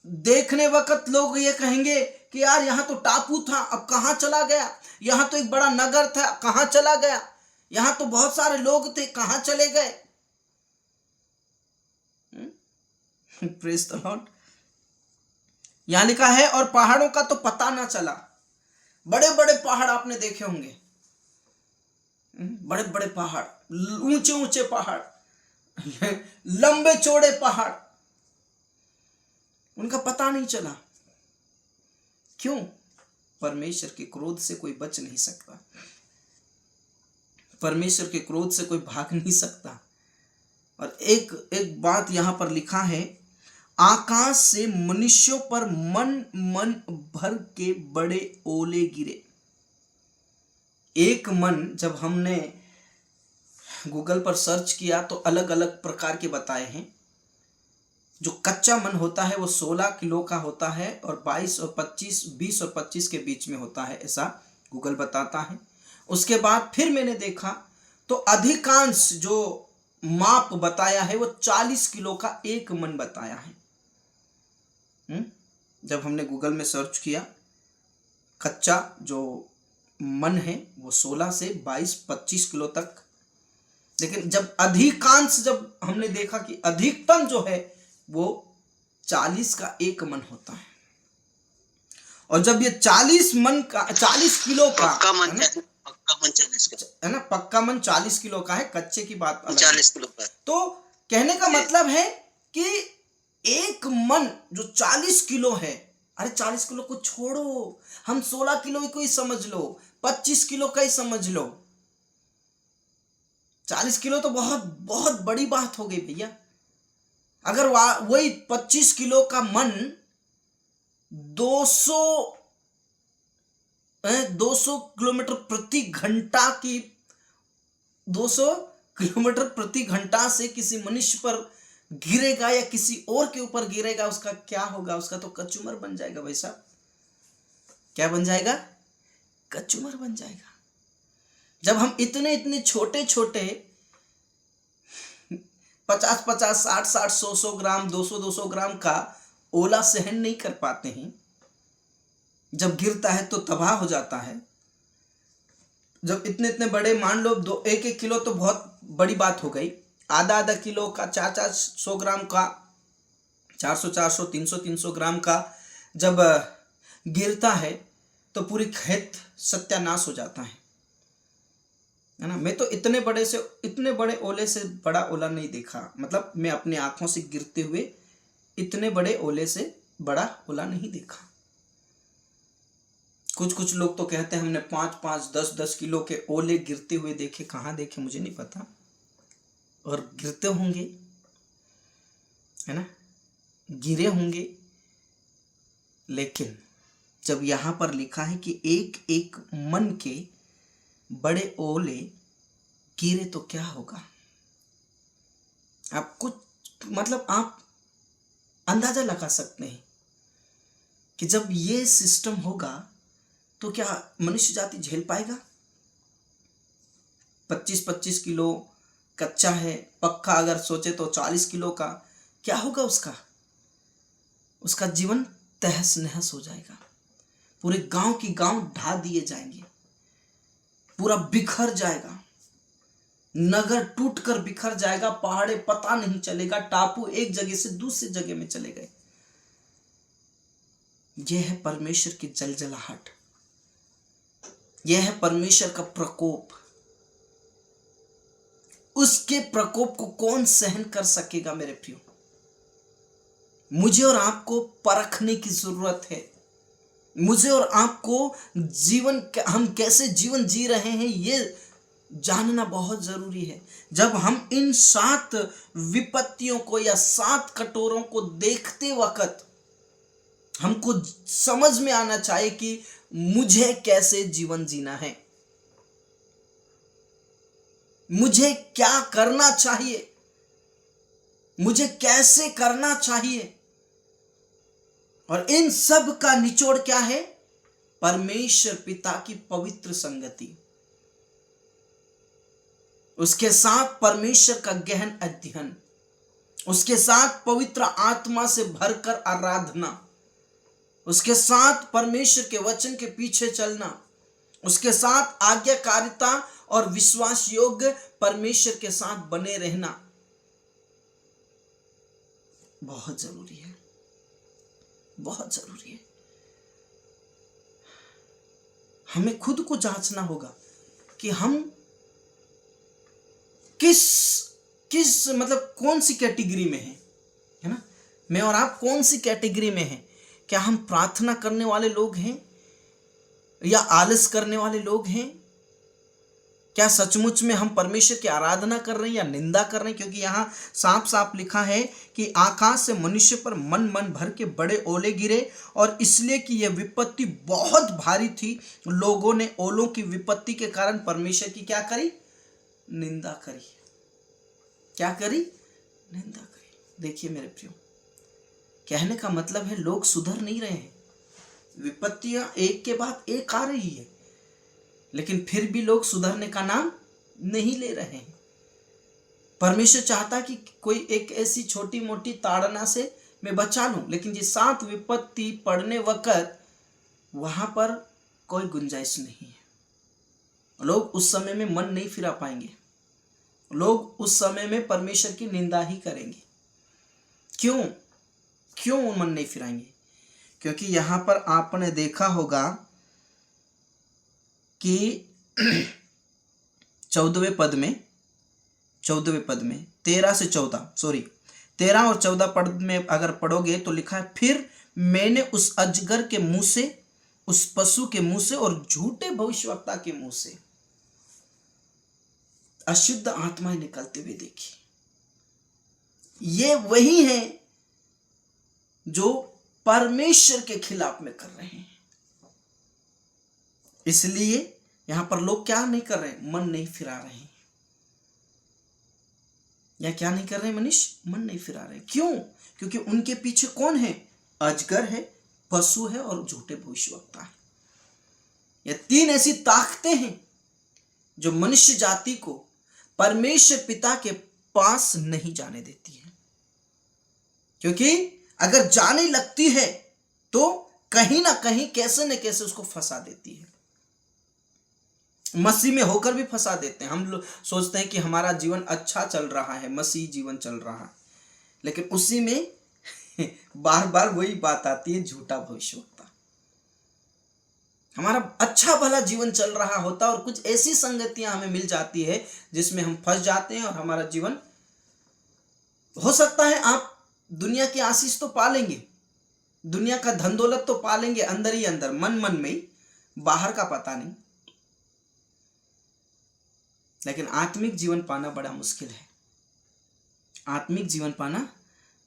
देखने वक्त लोग ये कहेंगे कि यार यहाँ तो टापू था, अब कहाँ चला गया। यहाँ तो एक बड़ा नगर था, कहाँ चला गया। यहाँ तो बहुत सारे लोग थे, कहाँ चले गए। Praise the Lord. यहां लिखा है और पहाड़ों का तो पता ना चला। बड़े बड़े पहाड़ आपने देखे होंगे, बड़े बड़े पहाड़, ऊंचे ऊंचे पहाड़, लंबे चौड़े पहाड़, उनका पता नहीं चला। क्यों? परमेश्वर के क्रोध से कोई बच नहीं सकता, परमेश्वर के क्रोध से कोई भाग नहीं सकता। और एक बात यहां पर लिखा है, आकाश से मनुष्यों पर मन भर के बड़े ओले गिरे। एक मन, जब हमने गूगल पर सर्च किया तो अलग अलग प्रकार के बताए हैं। जो कच्चा मन होता है वो 16 किलो का होता है और 22 और 25, 20 और 25 के बीच में होता है, ऐसा गूगल बताता है। उसके बाद फिर मैंने देखा तो अधिकांश जो माप बताया है वो 40 किलो का एक मन बताया है। जब हमने गूगल में सर्च किया, कच्चा जो मन है वो 16 से 22-25 किलो तक, लेकिन जब अधिकांश जब हमने देखा कि अधिकतम जो है वो 40 का एक मन होता है। और जब ये 40 किलो का पक्का मन 40 का है ना, पक्का मन 40 किलो का है, कच्चे की बात अलग है। 40 किलो का। तो कहने का मतलब है कि एक मन जो 40 किलो है, अरे 40 किलो को छोड़ो, हम 16 किलो को ही समझ लो, 25 किलो का ही समझ लो, 40 किलो तो बहुत बहुत बड़ी बात हो गई भैया। अगर वही 25 किलो का मन 200 किलोमीटर प्रति घंटा की 200 किलोमीटर प्रति घंटा से किसी मनुष्य पर गिरेगा या किसी और के ऊपर गिरेगा, उसका क्या होगा? उसका तो कचूमर बन जाएगा भाई साहब। क्या बन जाएगा? कचूमर बन जाएगा। जब हम इतने इतने छोटे छोटे 50-50, 60-60, 100-100 ग्राम, 200-200 ग्राम का ओला सहन नहीं कर पाते हैं, जब गिरता है तो तबाह हो जाता है। जब इतने इतने बड़े, मान लो 1-1 किलो तो बहुत बड़ी बात हो गई, आधा किलो का, 400 ग्राम का, 400, 300 ग्राम का जब गिरता है तो पूरी खेत सत्यानाश हो जाता है ना। मैं तो इतने बड़े ओले से बड़ा ओला नहीं देखा, मतलब मैं अपनी आंखों से गिरते हुए इतने बड़े ओले से बड़ा ओला नहीं देखा। कुछ लोग तो कहते हैं हमने 5-5, 10-10 किलो के ओले गिरते हुए देखे। कहाँ देखे मुझे नहीं पता, और गिरते होंगे, है ना, गिरे होंगे। लेकिन जब यहाँ पर लिखा है कि एक एक मन के बड़े ओले गिरे तो क्या होगा? आप कुछ मतलब आप अंदाजा लगा सकते हैं कि जब ये सिस्टम होगा तो क्या मनुष्य जाति झेल पाएगा? 25-25 किलो कच्चा है, पक्का अगर सोचे तो 40 किलो का, क्या होगा उसका जीवन तहस नहस हो जाएगा। पूरे गांव की गांव ढा दिए जाएंगे, पूरा बिखर जाएगा, नगर टूटकर बिखर जाएगा, पहाड़े पता नहीं चलेगा, टापू एक जगह से दूसरी जगह में चले गए। यह है परमेश्वर की जलजलाहट, यह है परमेश्वर का प्रकोप। उसके प्रकोप को कौन सहन कर सकेगा मेरे प्रियो? मुझे और आपको परखने की जरूरत है। मुझे और आपको हम कैसे जीवन जी रहे हैं ये जानना बहुत जरूरी है। जब हम इन 7 विपत्तियों को या 7 कटोरों को देखते वक्त हमको समझ में आना चाहिए कि मुझे कैसे जीवन जीना है, मुझे क्या करना चाहिए, मुझे कैसे करना चाहिए। और इन सब का निचोड़ क्या है? परमेश्वर पिता की पवित्र संगति, उसके साथ परमेश्वर का गहन अध्ययन, उसके साथ पवित्र आत्मा से भरकर आराधना, उसके साथ परमेश्वर के वचन के पीछे चलना, उसके साथ आज्ञाकारिता और विश्वास योग्य परमेश्वर के साथ बने रहना बहुत जरूरी है, बहुत जरूरी है। हमें खुद को जांचना होगा कि हम किस मतलब कौन सी कैटेगरी में हैं, है ना। मैं और आप कौन सी कैटेगरी में हैं? क्या हम प्रार्थना करने वाले लोग हैं या आलस करने वाले लोग हैं? क्या सचमुच में हम परमेश्वर की आराधना कर रहे हैं या निंदा कर रहे हैं? क्योंकि यहाँ साफ साफ लिखा है कि आकाश से मनुष्य पर मन भर के बड़े ओले गिरे, और इसलिए कि यह विपत्ति बहुत भारी थी, लोगों ने ओलों की विपत्ति के कारण परमेश्वर की क्या करी? निंदा करी। क्या करी? निंदा करी। देखिए मेरे प्रियो, कहने का मतलब है लोग सुधर नहीं रहे हैं, विपत्तियां एक के बाद एक आ रही है, लेकिन फिर भी लोग सुधरने का नाम नहीं ले रहे हैं। परमेश्वर चाहता कि कोई एक ऐसी छोटी मोटी ताड़ना से मैं बचा लूं, लेकिन ये 7 विपत्ति पड़ने वक्त वहां पर कोई गुंजाइश नहीं है। लोग उस समय में मन नहीं फिरा पाएंगे, लोग उस समय में परमेश्वर की निंदा ही करेंगे। क्यों मन नहीं फिराएंगे? क्योंकि यहां पर आपने देखा होगा कि 14वें पद में 13 से 13 और 14 पद में अगर पढ़ोगे तो लिखा है, फिर मैंने उस अजगर के मुंह से, उस पशु के मुंह से और झूठे भविष्यवक्ता के मुंह से अशुद्ध आत्माएं निकलते हुए देखी। ये वही है जो परमेश्वर के खिलाफ में कर रहे हैं। इसलिए यहां पर लोग क्या नहीं कर रहे? मन नहीं फिरा रहे हैं। या क्या नहीं कर रहे मनीष? मन नहीं फिरा रहे। क्यों? क्योंकि उनके पीछे कौन है? अजगर है, पशु है और झूठे भविष्यवक्ता है। ये 3 ऐसी ताकतें हैं जो मनुष्य जाति को परमेश्वर पिता के पास नहीं जाने देती है। क्योंकि अगर जाने लगती है तो कहीं ना कहीं कैसे न कैसे उसको फंसा देती है। मसीह में होकर भी फंसा देते हैं। हम लोग सोचते हैं कि हमारा जीवन अच्छा चल रहा है, मसीह जीवन चल रहा है, लेकिन उसी में बार बार वही बात आती है, झूठा भविष्यवक्ता। हमारा अच्छा भला जीवन चल रहा होता और कुछ ऐसी संगतियां हमें मिल जाती है जिसमें हम फंस जाते हैं और हमारा जीवन, हो सकता है आप दुनिया की आशीष तो पालेंगे, दुनिया का धन दौलत तो पालेंगे अंदर ही अंदर, मन में ही, बाहर का पता नहीं, लेकिन आत्मिक जीवन पाना बड़ा मुश्किल है। आत्मिक जीवन पाना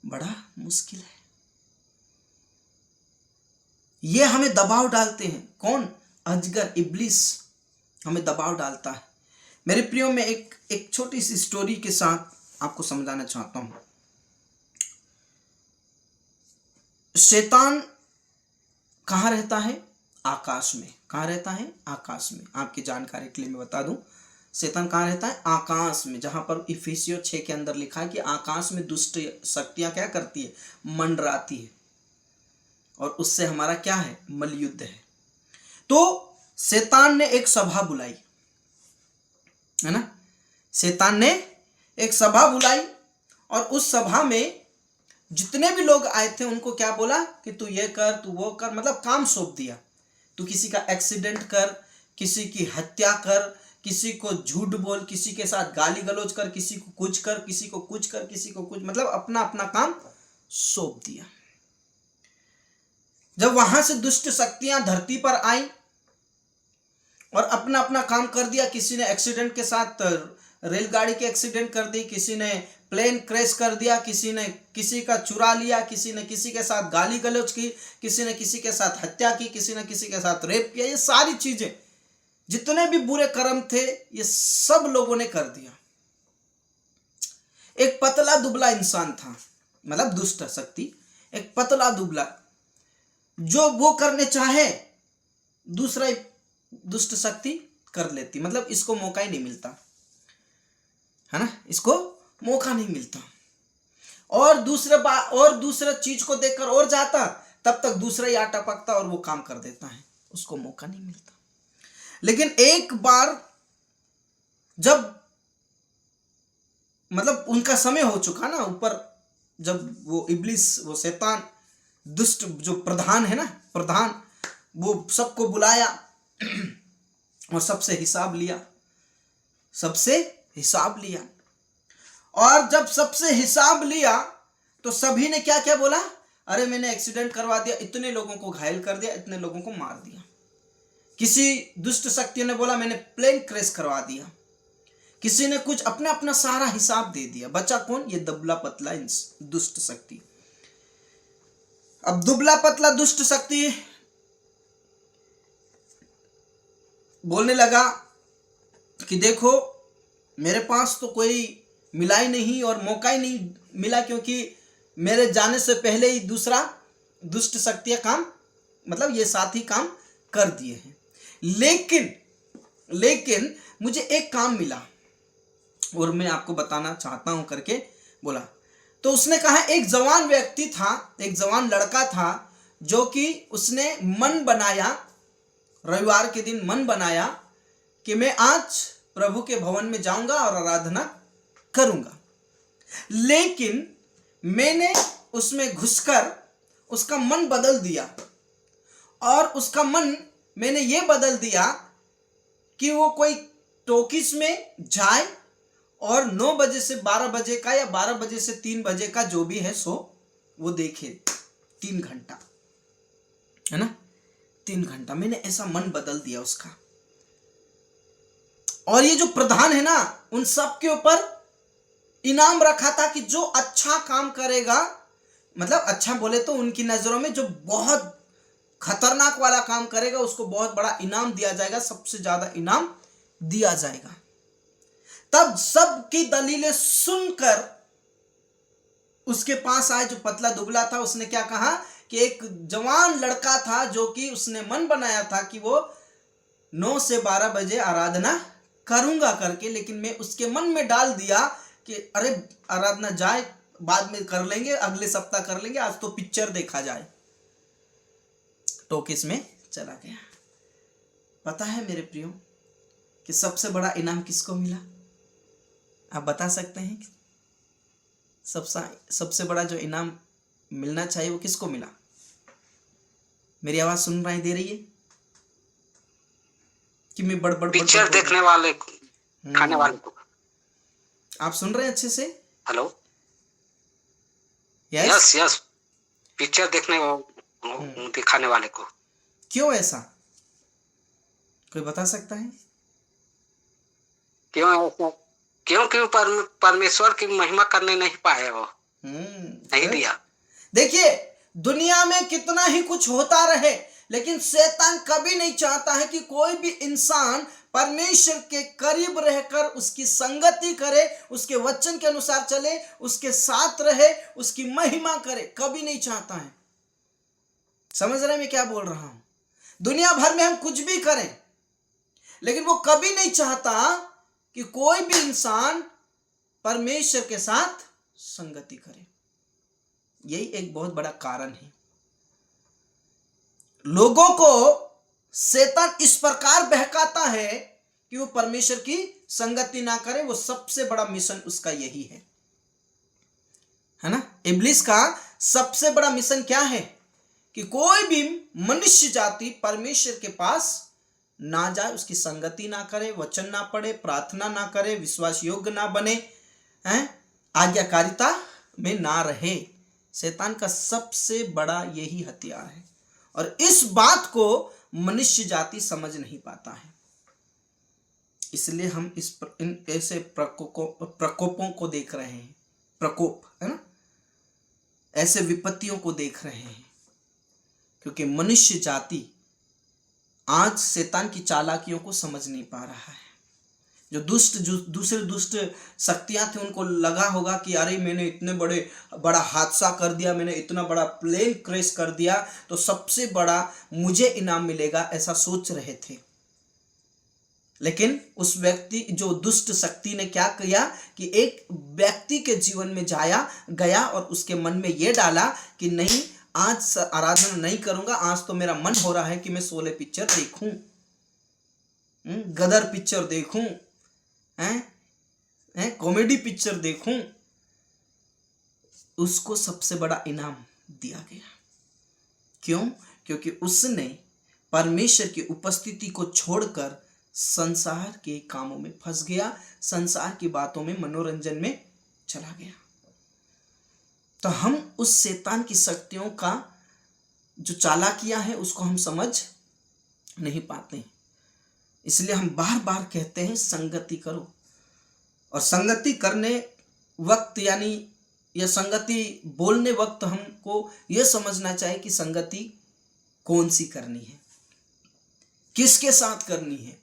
बड़ा मुश्किल है। ये हमें दबाव डालते हैं। कौन? अजगर, इब्लिस हमें दबाव डालता है। मेरे प्रियो, में एक छोटी सी स्टोरी के साथ आपको समझाना चाहता हूं। शैतान कहां रहता है? आकाश में। कहां रहता है? आकाश में। आपकी जानकारी के लिए मैं बता दूं, शैतान कहां रहता है? आकाश में। जहां पर इफिसियों 6 के अंदर लिखा है कि आकाश में दुष्ट शक्तियां क्या करती है? मंडराती है, और उससे हमारा क्या है? मलयुद्ध है। तो शैतान ने एक सभा बुलाई, है ना? शैतान ने एक सभा बुलाई और उस सभा में जितने भी लोग आए थे उनको क्या बोला कि तू ये कर, तू वो कर, मतलब काम सौंप दिया। तू किसी का एक्सीडेंट कर, किसी की हत्या कर, किसी को झूठ बोल, किसी के साथ गाली गलौज कर, किसी को कुछ कर, किसी को कुछ कर, किसी को कुछ, मतलब अपना अपना काम सौंप दिया। जब वहां से दुष्ट शक्तियां धरती पर आई और अपना अपना काम कर दिया, किसी ने एक्सीडेंट के साथ रेलगाड़ी के एक्सीडेंट कर दी, किसी ने प्लेन क्रैश कर दिया, किसी ने किसी का चुरा लिया, किसी ने किसी के साथ गाली गलौज की, किसी ने किसी के साथ हत्या की, किसी ने किसी के साथ रेप किया। ये सारी चीजें, जितने भी बुरे कर्म थे, ये सब लोगों ने कर दिया। एक पतला दुबला इंसान था, मतलब दुष्ट शक्ति, एक पतला दुबला, जो वो करने चाहे दूसरा दुष्ट शक्ति कर लेती। मतलब इसको मौका ही नहीं मिलता, है ना? इसको मौका नहीं मिलता। और दूसरे चीज को देखकर और जाता, तब तक दूसरा ही आटा पकता और वो काम कर देता है, उसको मौका नहीं मिलता। लेकिन एक बार जब मतलब उनका समय हो चुका ना ऊपर, जब वो इब्लिस, वो शैतान, दुष्ट जो प्रधान है ना, प्रधान, वो सबको बुलाया और सबसे हिसाब लिया। और जब सबसे हिसाब लिया तो सभी ने क्या क्या बोला? अरे मैंने एक्सीडेंट करवा दिया, इतने लोगों को घायल कर दिया, इतने लोगों को मार दिया। किसी दुष्ट शक्ति ने बोला मैंने प्लेन क्रैश करवा दिया। किसी ने कुछ अपना अपना सारा हिसाब दे दिया। बचा कौन? ये दुबला पतला दुष्ट शक्ति। अब दुबला पतला दुष्ट शक्ति बोलने लगा कि देखो, मेरे पास तो कोई मिला ही नहीं और मौका ही नहीं मिला, क्योंकि मेरे जाने से पहले ही दूसरा दुष्ट शक्तियां काम मतलब ये साथ ही काम कर दिए हैं। लेकिन मुझे एक काम मिला और मैं आपको बताना चाहता हूं करके बोला। तो उसने कहा एक जवान व्यक्ति था, एक जवान लड़का था जो कि उसने मन बनाया, रविवार के दिन मन बनाया कि मैं आज प्रभु के भवन में जाऊंगा और आराधना करूंगा। लेकिन मैंने उसमें घुसकर उसका मन बदल दिया और उसका मन मैंने ये बदल दिया कि वो कोई टॉकीज में जाए और 9 बजे से 12 बजे का या 12 बजे से 3 बजे का जो भी है सो वो देखे 3 घंटा, है ना, 3 घंटा। मैंने ऐसा मन बदल दिया उसका। और ये जो प्रधान है ना, उन सब के ऊपर इनाम रखा था कि जो अच्छा काम करेगा, मतलब अच्छा बोले तो उनकी नजरों में जो बहुत खतरनाक वाला काम करेगा उसको बहुत बड़ा इनाम दिया जाएगा, सबसे ज्यादा इनाम दिया जाएगा। तब सबकी दलीलें सुनकर उसके पास आए जो पतला दुबला था। उसने क्या कहा कि एक जवान लड़का था जो कि उसने मन बनाया था कि वो 9 से 12 बजे आराधना करूंगा करके, लेकिन मैं उसके मन में डाल दिया कि अरे आराधना जाए, बाद में कर लेंगे, अगले सप्ताह कर लेंगे, आज तो पिक्चर देखा जाए। टॉकीज में चला गया। पता है मेरे प्रियो कि सबसे बड़ा इनाम किसको मिला? आप बता सकते हैं? सबसे बड़ा जो इनाम मिलना चाहिए वो किसको मिला? मेरी आवाज सुनाई दे रही है कि मैं बड़ पिक्चर देखने वाले को, खाने वाले को। आप सुन रहे हैं अच्छे से? हेलो, यस यस, पिक्चर देखने दिखाने वाले को। क्यों ऐसा? कोई बता सकता है? क्यों ऐसा? क्योंकि परमेश्वर की महिमा करने नहीं पाए, वो नहीं दिया। देखिए, दुनिया में कितना ही कुछ होता रहे, लेकिन शैतान कभी नहीं चाहता है कि कोई भी इंसान परमेश्वर के करीब रहकर उसकी संगति करे, उसके वचन के अनुसार चले, उसके साथ रहे, उसकी महिमा करे। कभी नहीं चाहता है। समझ रहे हैं मैं क्या बोल रहा हूं? दुनिया भर में हम कुछ भी करें, लेकिन वो कभी नहीं चाहता कि कोई भी इंसान परमेश्वर के साथ संगति करे। यही एक बहुत बड़ा कारण है। लोगों को शैतान इस प्रकार बहकाता है कि वो परमेश्वर की संगति ना करे। वो सबसे बड़ा मिशन उसका यही है ना। इब्लिस का सबसे बड़ा मिशन क्या है? कि कोई भी मनुष्य जाति परमेश्वर के पास ना जाए, उसकी संगति ना करे, वचन ना पढ़े, प्रार्थना ना करे, विश्वास योग्य ना बने, आज्ञाकारिता में ना रहे। शैतान का सबसे बड़ा यही हथियार है और इस बात को मनुष्य जाति समझ नहीं पाता है। इसलिए हम इन ऐसे प्रकोपों को देख रहे हैं। प्रकोप है ना, ऐसे विपत्तियों को देख रहे हैं, क्योंकि मनुष्य जाति आज शैतान की चालाकियों को समझ नहीं पा रहा है। जो दूसरे दुष्ट शक्तियां थे, उनको लगा होगा कि अरे मैंने इतने बड़ा हादसा कर दिया, मैंने इतना बड़ा प्लेन क्रैश कर दिया, तो सबसे बड़ा मुझे इनाम मिलेगा, ऐसा सोच रहे थे। लेकिन उस व्यक्ति, जो दुष्ट शक्ति ने क्या किया कि एक व्यक्ति के जीवन में गया और उसके मन में ये डाला कि नहीं, आज आराधना नहीं करूंगा, आज तो मेरा मन हो रहा है कि मैं शोले पिक्चर देखूं, गदर पिक्चर देखूं, कॉमेडी पिक्चर देखूं। उसको सबसे बड़ा इनाम दिया गया। क्यों? क्योंकि उसने परमेश्वर की उपस्थिति को छोड़कर संसार के कामों में फंस गया, संसार की बातों में, मनोरंजन में चला गया। तो हम उस शैतान की शक्तियों का जो चालाकियां हैं उसको हम समझ नहीं पाते। इसलिए हम बार बार कहते हैं संगति करो। और संगति करने वक्त, यानी यह संगति बोलने वक्त हमको यह समझना चाहिए कि संगति कौन सी करनी है, किसके साथ करनी है।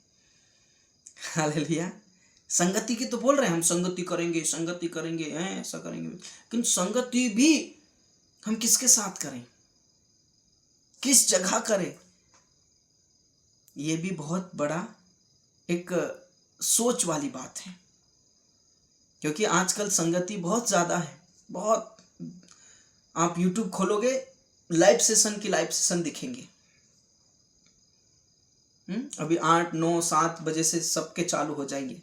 हालेलुया। संगति की तो बोल रहे हैं हम, संगति करेंगे, ऐसा करेंगे, लेकिन संगति भी हम किसके साथ करें, किस जगह करें, ये भी बहुत बड़ा एक सोच वाली बात है। क्योंकि आजकल संगति बहुत ज़्यादा है, बहुत। आप YouTube खोलोगे, लाइव सेशन की लाइव सेशन दिखेंगे। अभी 8, 9, 7 बजे से सबके चालू हो जाएंगे।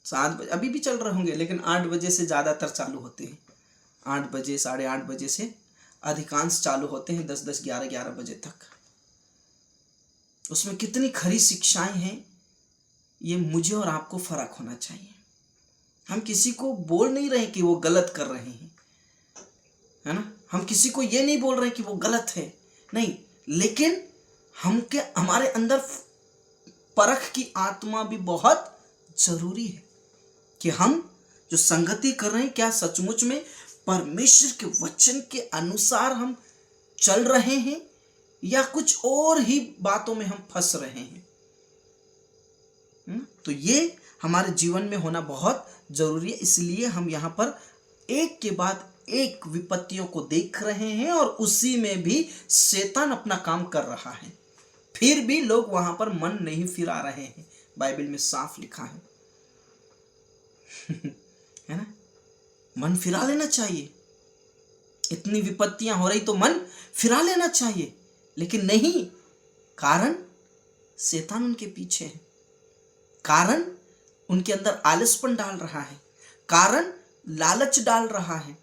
7 बजे अभी भी चल रहे होंगे, लेकिन 8 बजे से ज़्यादातर चालू होते हैं। 8 बजे, 8:30 बजे से अधिकांश चालू होते हैं, 10, 11 बजे तक। उसमें कितनी खरी शिक्षाएं हैं, ये मुझे और आपको फर्क होना चाहिए। हम किसी को बोल नहीं रहे कि वो गलत कर रहे हैं, है ना। हम किसी को ये नहीं बोल रहे कि वो गलत है, नहीं। लेकिन हमारे अंदर परख की आत्मा भी बहुत जरूरी है कि हम जो संगति कर रहे हैं, क्या सचमुच में परमेश्वर के वचन के अनुसार हम चल रहे हैं या कुछ और ही बातों में हम फंस रहे हैं। तो ये हमारे जीवन में होना बहुत जरूरी है। इसलिए हम यहाँ पर एक के बाद एक विपत्तियों को देख रहे हैं और उसी में भी शैतान अपना काम कर रहा है, फिर भी लोग वहां पर मन नहीं फिरा रहे हैं। बाइबल में साफ लिखा है है ना, मन फिरा लेना चाहिए। इतनी विपत्तियां हो रही तो मन फिरा लेना चाहिए, लेकिन नहीं। कारण शैतान उनके पीछे है, कारण उनके अंदर आलसपन डाल रहा है, कारण लालच डाल रहा है।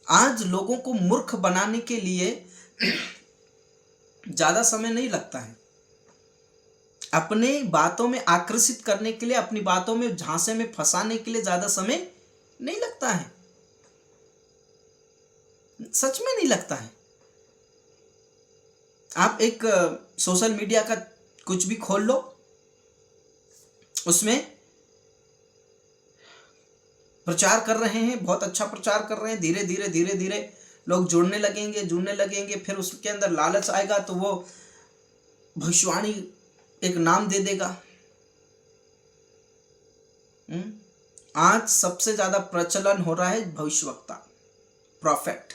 आज लोगों को मूर्ख बनाने के लिए ज्यादा समय नहीं लगता है। अपने बातों में आकर्षित करने के लिए, अपनी बातों में झांसे में फंसाने के लिए ज्यादा समय नहीं लगता है। सच में नहीं लगता है। आप एक सोशल मीडिया का कुछ भी खोल लो, उसमें प्रचार कर रहे हैं, बहुत अच्छा प्रचार कर रहे हैं। धीरे धीरे लोग जुड़ने लगेंगे। फिर उसके अंदर लालच आएगा तो वो भविष्यवाणी एक नाम दे देगा। आज सबसे ज्यादा प्रचलन हो रहा है भविष्यवक्ता, प्रॉफेट।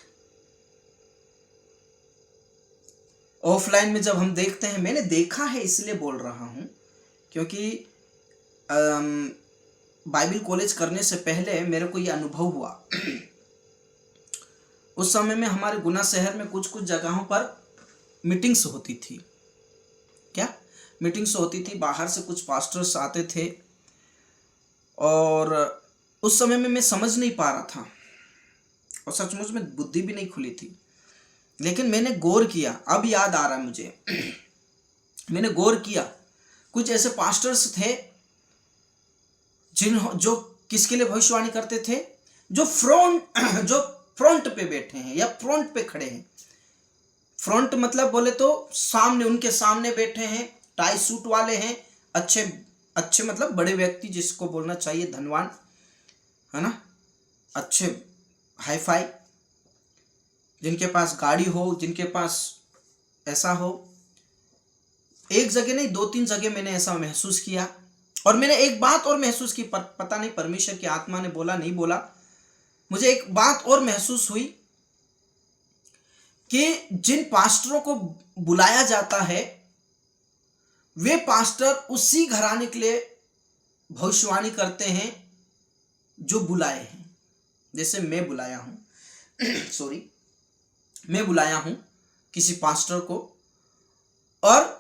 ऑफलाइन में जब हम देखते हैं, मैंने देखा है इसलिए बोल रहा हूं क्योंकि बाइबल कॉलेज करने से पहले मेरे को ये अनुभव हुआ। उस समय में हमारे गुना शहर में कुछ जगहों पर मीटिंग्स होती थी। क्या मीटिंग्स होती थी? बाहर से कुछ पास्टर्स आते थे और उस समय में मैं समझ नहीं पा रहा था और सचमुच में बुद्धि भी नहीं खुली थी। लेकिन मैंने गौर किया, अब याद आ रहा है मुझे। मैंने गौर किया, कुछ ऐसे पास्टर्स थे जो किसके लिए भविष्यवाणी करते थे? जो फ्रंट पे बैठे हैं या फ्रंट पे खड़े हैं। फ्रंट मतलब बोले तो सामने, उनके सामने बैठे हैं, टाई सूट वाले हैं, अच्छे मतलब बड़े व्यक्ति, जिसको बोलना चाहिए धनवान, है ना, अच्छे हाई फाई, जिनके पास गाड़ी हो, जिनके पास ऐसा हो। एक जगह नहीं, 2-3 जगह मैंने ऐसा महसूस किया। और मैंने एक बात और महसूस की, पता नहीं परमेश्वर की आत्मा ने बोला नहीं बोला, मुझे एक बात और महसूस हुई कि जिन पास्टरों को बुलाया जाता है वे पास्टर उसी घराने के लिए भविष्यवाणी करते हैं जो बुलाए हैं। जैसे मैं बुलाया हूं मैं बुलाया हूं किसी पास्टर को और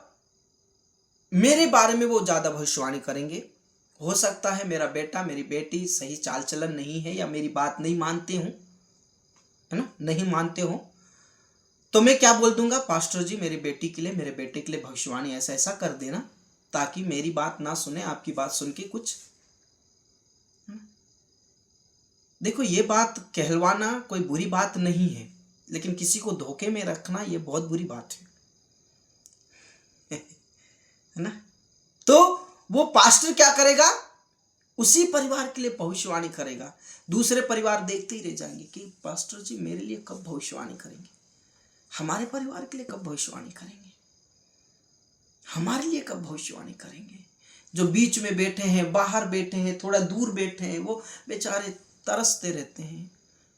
मेरे बारे में वो ज्यादा भविष्यवाणी करेंगे। हो सकता है मेरा बेटा मेरी बेटी सही चाल चलन नहीं है या मेरी बात नहीं मानते हूं, है ना, नहीं मानते हो, तो मैं क्या बोल दूंगा? पास्टर जी मेरी बेटी के लिए, मेरे बेटे के लिए भविष्यवाणी ऐसा ऐसा कर देना, ताकि मेरी बात ना सुने, आपकी बात सुन के कुछ। देखो, ये बात कहलवाना कोई बुरी बात नहीं है, लेकिन किसी को धोखे में रखना ये बहुत बुरी बात है ना। तो वो पास्टर क्या करेगा? उसी परिवार के लिए भविष्यवाणी करेगा। दूसरे परिवार देखते ही रह जाएंगे कि पास्टर जी मेरे लिए कब भविष्यवाणी करेंगे, हमारे परिवार के लिए कब भविष्यवाणी करेंगे, हमारे लिए कब भविष्यवाणी करेंगे। जो बीच में बैठे हैं, बाहर बैठे हैं, थोड़ा दूर बैठे हैं, वो बेचारे तरसते रहते हैं,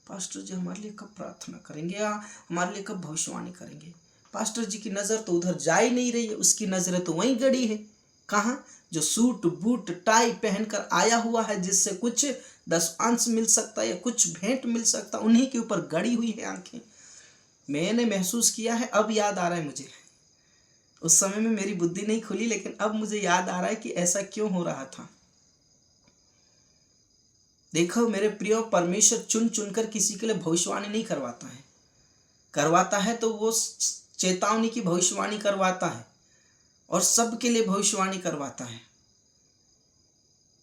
पास्टर जी हमारे लिए कब प्रार्थना करेंगे या हमारे लिए कब भविष्यवाणी करेंगे। पास्टर जी की नज़र तो उधर जा ही नहीं रही है, उसकी नज़रें तो वहीं गड़ी है। कहाँ? जो सूट बूट टाई पहनकर आया हुआ है, जिससे कुछ दशांश मिल सकता है या कुछ भेंट मिल सकता, उन्हीं के ऊपर गड़ी हुई है आंखें। मैंने महसूस किया है, अब याद आ रहा है मुझे, उस समय में मेरी बुद्धि नहीं खुली, लेकिन अब मुझे याद आ रहा है कि ऐसा क्यों हो रहा था। देखो मेरे प्रियो, परमेश्वर चुन चुनकर किसी के लिए भविष्यवाणी नहीं करवाता है। करवाता है तो वो चेतावनी की भविष्यवाणी करवाता है और सबके लिए भविष्यवाणी करवाता है,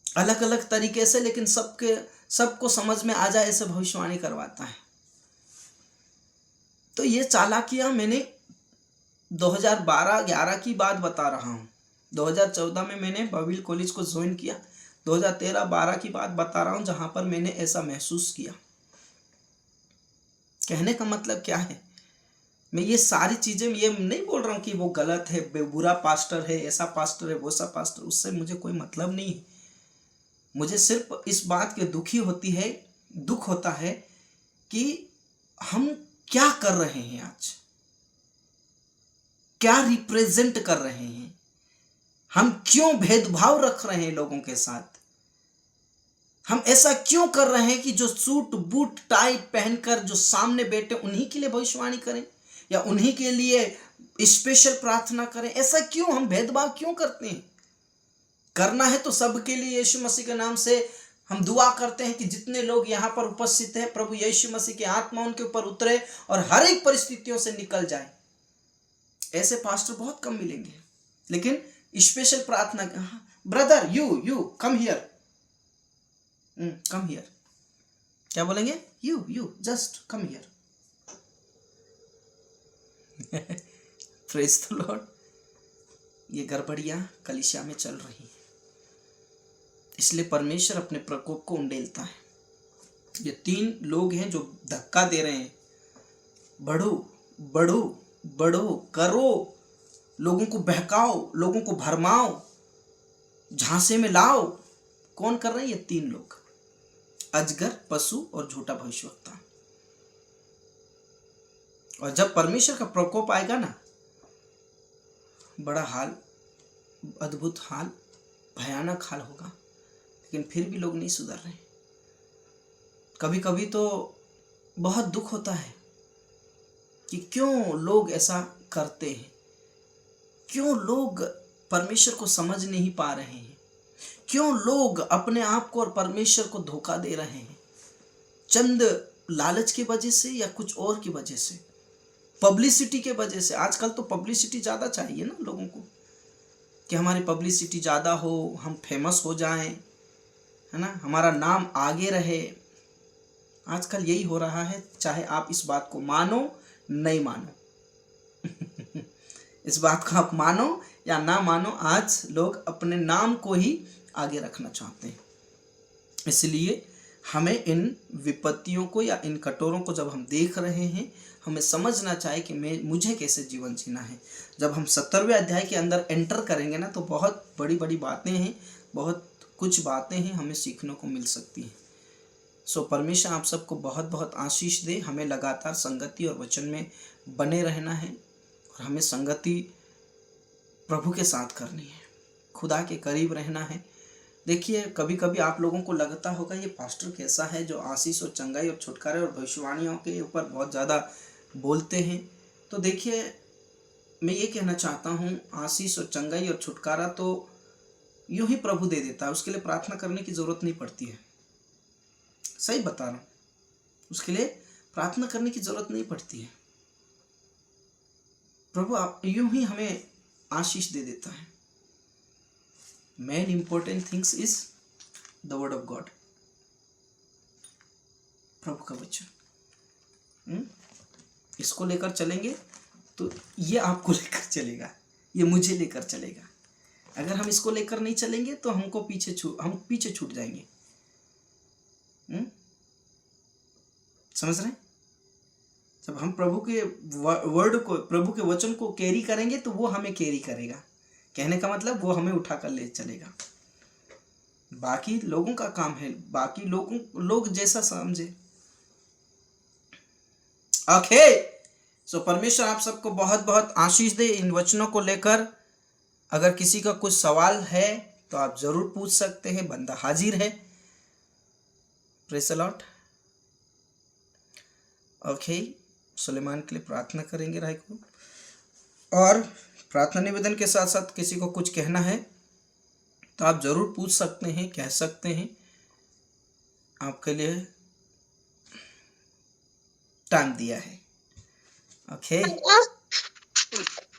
अलग अलग तरीके से, लेकिन सबको समझ में आ जाए ऐसे भविष्यवाणी करवाता है। तो ये चालाकियां मैंने 2012-11 की बात बता रहा हूँ। 2014 में मैंने बाइबल कॉलेज को ज्वाइन किया, 2013-12 की बात बता रहा हूँ जहाँ पर मैंने ऐसा महसूस किया। कहने का मतलब क्या है, मैं ये सारी चीज़ें ये नहीं बोल रहा हूँ कि वो गलत है, बुरा पास्टर है, ऐसा पास्टर है, वो सा पास्टर, उससे मुझे कोई मतलब नहीं है। मुझे सिर्फ इस बात के दुख होता है कि हम क्या कर रहे हैं आज, क्या रिप्रेजेंट कर रहे हैं, हम क्यों भेदभाव रख रहे हैं लोगों के साथ, हम ऐसा क्यों कर रहे हैं कि जो सूट बूट टाई पहनकर जो सामने बैठे उन्हीं के लिए भविष्यवाणी करें या उन्हीं के लिए स्पेशल प्रार्थना करें। ऐसा क्यों, हम भेदभाव क्यों करते हैं? करना है तो सबके लिए यीशु मसीह के नाम से हम दुआ करते हैं कि जितने लोग यहाँ पर उपस्थित हैं, प्रभु यीशु मसीह की आत्मा उनके ऊपर उतरे और हर एक परिस्थितियों से निकल जाए। ऐसे पास्टर बहुत कम मिलेंगे, लेकिन स्पेशल प्रार्थना, brother you come here, come here, क्या बोलेंगे, you just come here. Praise the Lord. ये गड़बड़ियां कलीसिया में चल रही हैं, इसलिए परमेश्वर अपने प्रकोप को उंडेलता है। ये 3 लोग हैं जो धक्का दे रहे हैं, बढ़ो बढ़ो बढ़ो, करो, लोगों को बहकाओ, लोगों को भरमाओ, झांसे में लाओ। कौन कर रहे हैं? ये 3 लोग, अजगर, पशु और झूठा भविष्यवक्ता। और जब परमेश्वर का प्रकोप आएगा ना, बड़ा हाल, अद्भुत हाल, भयानक हाल होगा। लेकिन फिर भी लोग नहीं सुधर रहे। कभी कभी तो बहुत दुख होता है कि क्यों लोग ऐसा करते हैं, क्यों लोग परमेश्वर को समझ नहीं पा रहे हैं, क्यों लोग अपने आप को और परमेश्वर को धोखा दे रहे हैं, चंद लालच की वजह से या कुछ और की वजह से, पब्लिसिटी के वजह से। आजकल तो पब्लिसिटी ज़्यादा चाहिए ना लोगों को, कि हमारी पब्लिसिटी ज़्यादा हो, हम फेमस हो जाएं, है ना, हमारा नाम आगे रहे। आजकल यही हो रहा है, चाहे आप इस बात को मानो नहीं मानो। इस बात को आप मानो या ना मानो, आज लोग अपने नाम को ही आगे रखना चाहते हैं। इसलिए हमें इन विपत्तियों को या इन कटोरों को जब हम देख रहे हैं, हमें समझना चाहिए कि मुझे कैसे जीवन जीना है। जब हम 70वें अध्याय के अंदर एंटर करेंगे ना, तो बहुत बड़ी बड़ी बातें हैं, बहुत कुछ बातें हैं हमें सीखने को मिल सकती हैं। सो परमेश्वर आप सबको बहुत बहुत आशीष दे। हमें लगातार संगति और वचन में बने रहना है और हमें संगति प्रभु के साथ करनी है, खुदा के करीब रहना है। देखिए, कभी कभी आप लोगों को लगता होगा ये पास्टर कैसा है जो आशीष और चंगाई और छुटकारे और भविष्यवाणियों के ऊपर बहुत ज़्यादा बोलते हैं। तो देखिए, मैं ये कहना चाहता हूँ, आशीष और चंगाई और छुटकारा तो यूं ही प्रभु दे देता है, उसके लिए प्रार्थना करने की ज़रूरत नहीं पड़ती है। सही बता रहा हूँ, उसके लिए प्रार्थना करने की ज़रूरत नहीं पड़ती है। प्रभु आप यूं ही हमें आशीष दे देता है। Main important things is the word of God, प्रभु का वचन। इसको लेकर चलेंगे तो ये आपको लेकर चलेगा, ये मुझे लेकर चलेगा। अगर हम इसको लेकर नहीं चलेंगे तो हम पीछे छूट जाएंगे। समझ रहे हैं? जब हम प्रभु के वर्ड को, प्रभु के वचन को कैरी करेंगे तो वो हमें कैरी करेगा। कहने का मतलब वो हमें उठाकर ले चलेगा। बाकी लोगों का काम है, बाकी लोग जैसा समझे। ओके, सो परमेश्वर आप सबको बहुत बहुत आशीष दे इन वचनों को लेकर। अगर किसी का कुछ सवाल है तो आप जरूर पूछ सकते हैं, बंदा हाजिर है। Praise the lord. Okay, Suleman के लिए प्रार्थना करेंगे राय को, और प्रार्थना निवेदन के साथ साथ किसी को कुछ कहना है तो आप जरूर पूछ सकते हैं, कह सकते हैं। आपके लिए टाइम दिया है। ओके,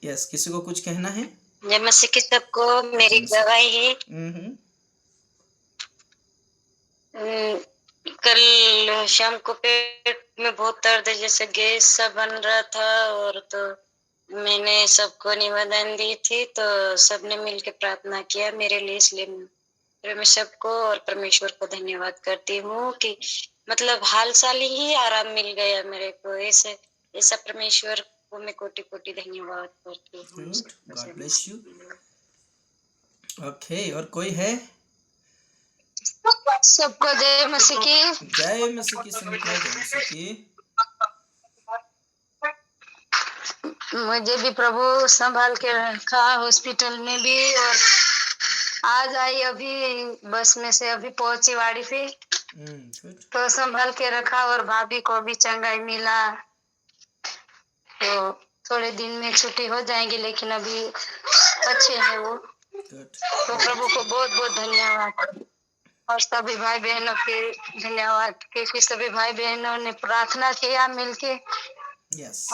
यस, किसी को कुछ कहना है? जय मसीह की सबको मेरी गवाही है। कल शाम को पेट में बहुत दर्द, जैसे गैस सा बन रहा था, और तो मैंने सबको निवेदन दी थी, तो सबने मिलकर प्रार्थना किया मेरे लिए। इसलिए मैं सबको और परमेश्वर को धन्यवाद करती हूँ कि मतलब हाल साल ही आराम मिल गया मेरे को। ऐसा परमेश्वर को मैं कोटि कोटि धन्यवाद करती हूँ। God bless you. ओके, और कोई है? सबको जय मसीह की। जय मसीह की सुनिता, जय मसीह की। मुझे भी प्रभु संभाल के रखा हॉस्पिटल में भी, और आज आई अभी बस में से अभी पहुंची वाड़ी पे, तो संभाल के रखा, और भाभी को भी चंगाई मिला। तो थोड़े दिन में छुट्टी हो जाएंगी, लेकिन अभी अच्छे हैं वो। तो प्रभु को बहुत बहुत धन्यवाद, और सभी भाई बहनों के धन्यवाद, क्योंकि सभी भाई बहनों ने प्रार्थना किया मिलके।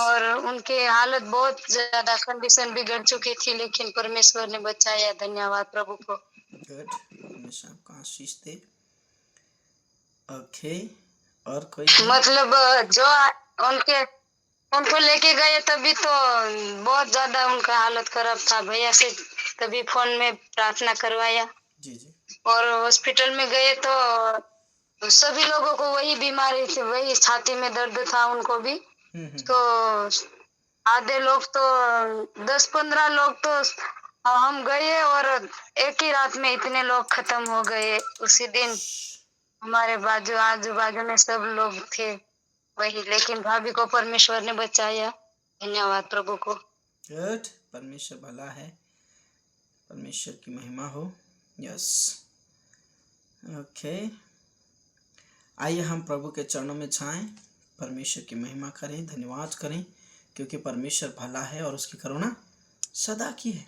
और उनके हालत बहुत ज्यादा कंडीशन बिगड़ चुकी थी, लेकिन परमेश्वर ने बचाया। धन्यवाद प्रभु को। गुड, परमेश्वर आपको आशीष दे। ओके, और कोई? मतलब जो उनको लेके गए तभी तो बहुत ज्यादा उनका हालत खराब था। भैया से तभी फोन में प्रार्थना करवाया। जी। और हॉस्पिटल में गए तो सभी लोगों को वही बीमारी थी, वही छाती में दर्द था उनको भी। तो आधे लोग तो 10-15 लोग तो हम गए, और एक ही रात में इतने लोग खत्म हो गए। उसी दिन हमारे आजू बाजू में सब लोग थे वही, लेकिन भाभी को परमेश्वर ने बचाया। धन्यवाद प्रभु को। गुड, परमेश्वर भला है, परमेश्वर की महिमा हो। यस, ओके, आइए हम प्रभु के चरणों में जाएं, परमेश्वर की महिमा करें, धन्यवाद करें, क्योंकि परमेश्वर भला है और उसकी करुणा सदा की है।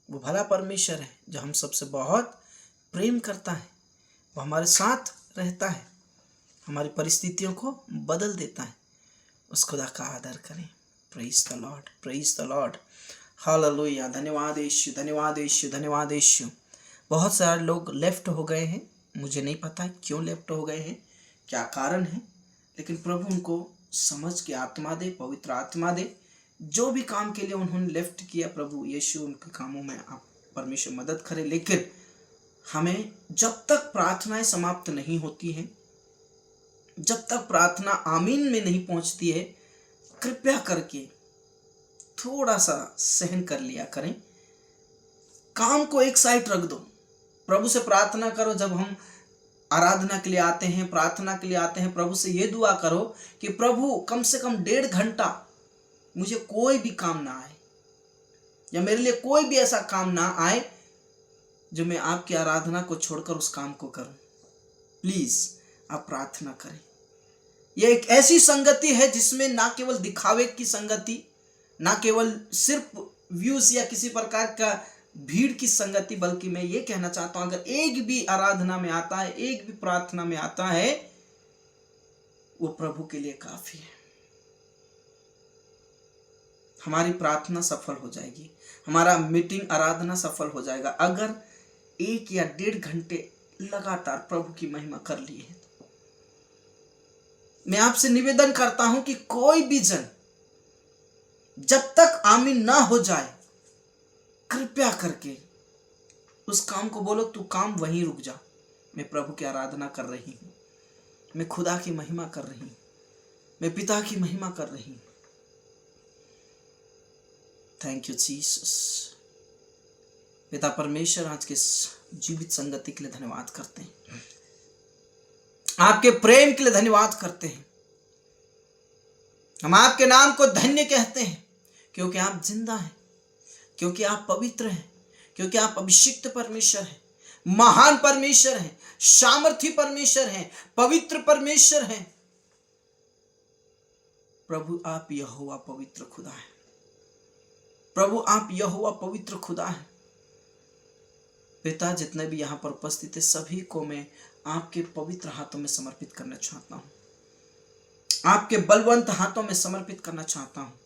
वो भला परमेश्वर है जो हम सबसे बहुत प्रेम करता है। वो हमारे साथ रहता है, हमारी परिस्थितियों को बदल देता है। उस खुदा का आदर करें। Praise the Lord, praise the Lord, hallelujah. धन्यवाद यीशु, धन्यवाद यीशु, धन्यवाद यीशु। बहुत सारे लोग लेफ्ट हो गए हैं, मुझे नहीं पता क्यों लेफ्ट हो गए हैं, क्या कारण है, लेकिन प्रभु उनको समझ के आत्मा दे, पवित्र आत्मा दे। जो भी काम के लिए उन्होंने लेफ्ट किया, प्रभु यीशु उनके कामों में आप परमेश्वर मदद करे। लेकिन हमें जब तक प्रार्थनाएं समाप्त नहीं होती हैं, जब तक प्रार्थना आमीन में नहीं पहुंचती है, कृपया करके थोड़ा सा सहन कर लिया करें। काम को एक साइड रख दो, प्रभु से प्रार्थना करो। जब हम आराधना के लिए आते हैं, प्रार्थना के लिए आते हैं, प्रभु से ये दुआ करो कि प्रभु कम से कम 1.5 घंटा मुझे कोई भी काम ना आए, या मेरे लिए कोई भी ऐसा काम ना आए जो मैं आपकी आराधना को छोड़कर उस काम को करूं। प्लीज आप प्रार्थना करें। यह एक ऐसी संगति है जिसमें ना केवल दिखावे की संगति, ना केवल सिर्फ व्यूज या किसी प्रकार का भीड़ की संगति, बल्कि मैं ये कहना चाहता हूं, अगर एक भी आराधना में आता है, एक भी प्रार्थना में आता है, वो प्रभु के लिए काफी है। हमारी प्रार्थना सफल हो जाएगी, हमारा मीटिंग आराधना सफल हो जाएगा, अगर 1 या 1.5 घंटे लगातार प्रभु की महिमा कर लिए हैं। मैं आपसे निवेदन करता हूं कि कोई भी जन जब तक आमीन ना हो जाए, कृपया करके उस काम को बोलो, तू काम वहीं रुक जा, मैं प्रभु की आराधना कर रही हूं, मैं खुदा की महिमा कर रही हूं, मैं पिता की महिमा कर रही हूं। Thank you Jesus. पिता परमेश्वर, आज के जीवित संगति के लिए धन्यवाद करते हैं, आपके प्रेम के लिए धन्यवाद करते हैं। हम आपके नाम को धन्य कहते हैं क्योंकि आप जिंदा हैं, क्योंकि आप पवित्र हैं, क्योंकि आप अभिषिक्त परमेश्वर हैं, महान परमेश्वर हैं, सामर्थी परमेश्वर हैं, पवित्र परमेश्वर हैं। प्रभु आप यहोवा पवित्र खुदा है। प्रभु आप यहोवा पवित्र खुदा है। पिता, जितने भी यहाँ पर उपस्थित है सभी को मैं आपके पवित्र हाथों में समर्पित करना चाहता हूँ, आपके बलवंत हाथों में समर्पित करना चाहता हूँ।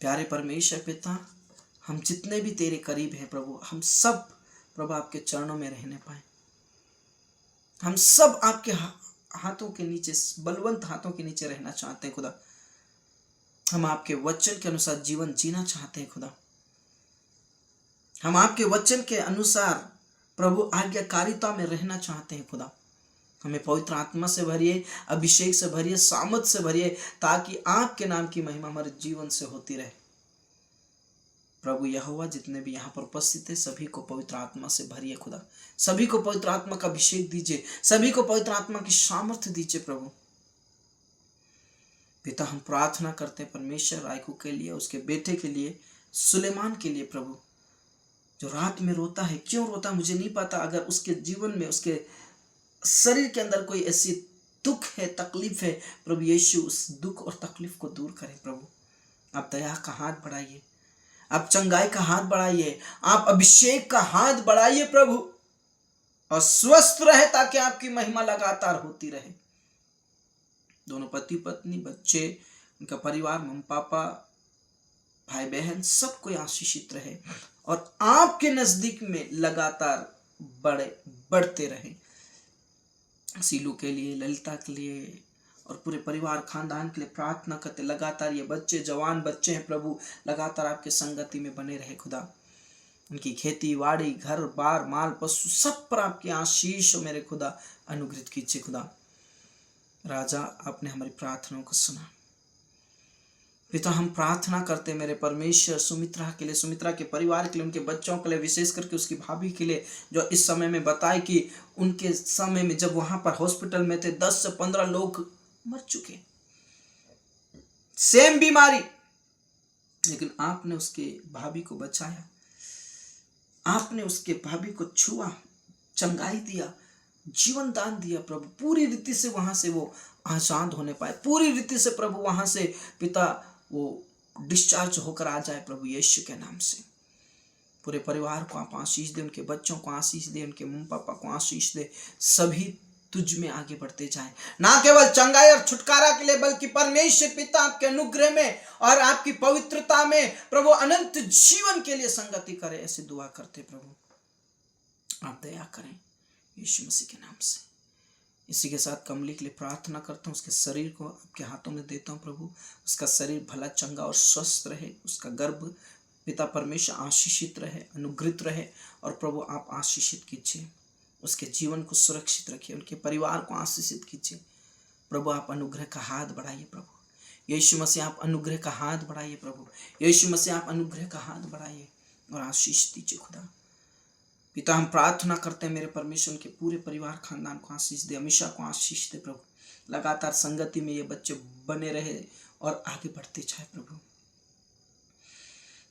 प्यारे परमेश्वर पिता, हम जितने भी तेरे करीब हैं प्रभु, हम सब प्रभु आपके चरणों में रहने पाए। हम सब आपके हाथों के नीचे, बलवंत हाथों के नीचे रहना चाहते हैं खुदा। हम आपके वचन के अनुसार जीवन जीना चाहते हैं खुदा। हम आपके वचन के अनुसार प्रभु आज्ञाकारिता में रहना चाहते हैं खुदा। हमें पवित्र आत्मा से भरिए, अभिषेक से भरिए, सामर्थ से भरिए, ताकि आपके नाम की महिमा हमारे जीवन से होती रहे। प्रभु यहोवा, जितने भी यहाँ पर उपस्थित है सभी को पवित्र आत्मा से भरिए खुदा। सभी को पवित्र आत्मा का अभिषेक दीजिए, सभी को पवित्र आत्मा की सामर्थ्य दीजिए प्रभु। पिता, हम प्रार्थना करते हैं परमेश्वर रायकू के लिए, उसके बेटे के लिए, सुलेमान के लिए प्रभु, जो रात में रोता है। क्यों रोता है मुझे नहीं पता। अगर उसके जीवन में, उसके शरीर के अंदर कोई ऐसी दुख है, तकलीफ है, प्रभु यीशु उस दुख और तकलीफ को दूर करें प्रभु। आप दया का हाथ बढ़ाइए, आप चंगाई का हाथ बढ़ाइए, आप अभिषेक का हाथ बढ़ाइए प्रभु, और स्वस्थ रहे ताकि आपकी महिमा लगातार होती रहे। दोनों पति पत्नी, बच्चे, उनका परिवार, मम्मी पापा, भाई बहन, सब कोई आशीषित रहे और आपके नजदीक में लगातार बढ़ते रहे। सीलू के लिए, ललिता के लिए और पूरे परिवार खानदान के लिए प्रार्थना करते। लगातार ये बच्चे, जवान बच्चे हैं प्रभु, लगातार आपके संगति में बने रहे खुदा। उनकी खेती बाड़ी, घर बार, माल पशु, सब पर आपकी आशीष हो मेरे खुदा। अनुग्रहित कीजिए खुदा। राजा, आपने हमारी प्रार्थनाओं को सुना। पिता, हम प्रार्थना करते मेरे परमेश्वर सुमित्रा के लिए, सुमित्रा के परिवार के लिए, उनके बच्चों के लिए, विशेष करके उसकी भाभी के लिए, जो इस समय में बताए कि उनके समय में जब वहां पर हॉस्पिटल में थे 10 से 15 लोग मर चुके, सेम बीमारी, लेकिन आपने उसके भाभी को बचाया। आपने उसके भाभी को छुआ, चंगाई दिया, जीवन दान दिया प्रभु। पूरी रीति से वहां से वो आजाद होने पाए, पूरी रीति से प्रभु वहां से पिता वो डिस्चार्ज होकर आ जाए प्रभु यीशु के नाम से। पूरे परिवार को आप आशीष दे, उनके बच्चों को आशीष दे, उनके मम्मी पापा को आशीष दे। सभी तुझ में आगे बढ़ते जाएं, ना केवल चंगाई और छुटकारा के लिए, बल्कि परमेश्वर पिता आपके अनुग्रह में और आपकी पवित्रता में प्रभु अनंत जीवन के लिए संगति करे। ऐसे दुआ करते प्रभु, आप दया करें यीशु मसीह के नाम से। इसी के साथ कमली के लिए प्रार्थना करता हूँ, उसके शरीर को आपके हाथों में देता हूँ प्रभु। उसका शरीर भला, चंगा और स्वस्थ रहे, उसका गर्भ पिता परमेश्वर आशीषित रहे, अनुग्रहित रहे, और प्रभु आप आशीषित कीजिए, उसके जीवन को सुरक्षित रखिए, उनके परिवार को आशीषित कीजिए प्रभु। आप अनुग्रह का हाथ बढ़ाइए प्रभु यीशु मसीह, आप अनुग्रह का हाथ बढ़ाइए प्रभु यीशु मसीह, आप अनुग्रह का हाथ बढ़ाइए और आशीष दीजिए खुदा। पिता, हम प्रार्थना करते हैं मेरे परमेश्वर के पूरे परिवार खानदान को आशीष दे, हमेशा को आशीष दे प्रभु। लगातार संगति में ये बच्चे बने रहे और आगे बढ़ते जाए प्रभु।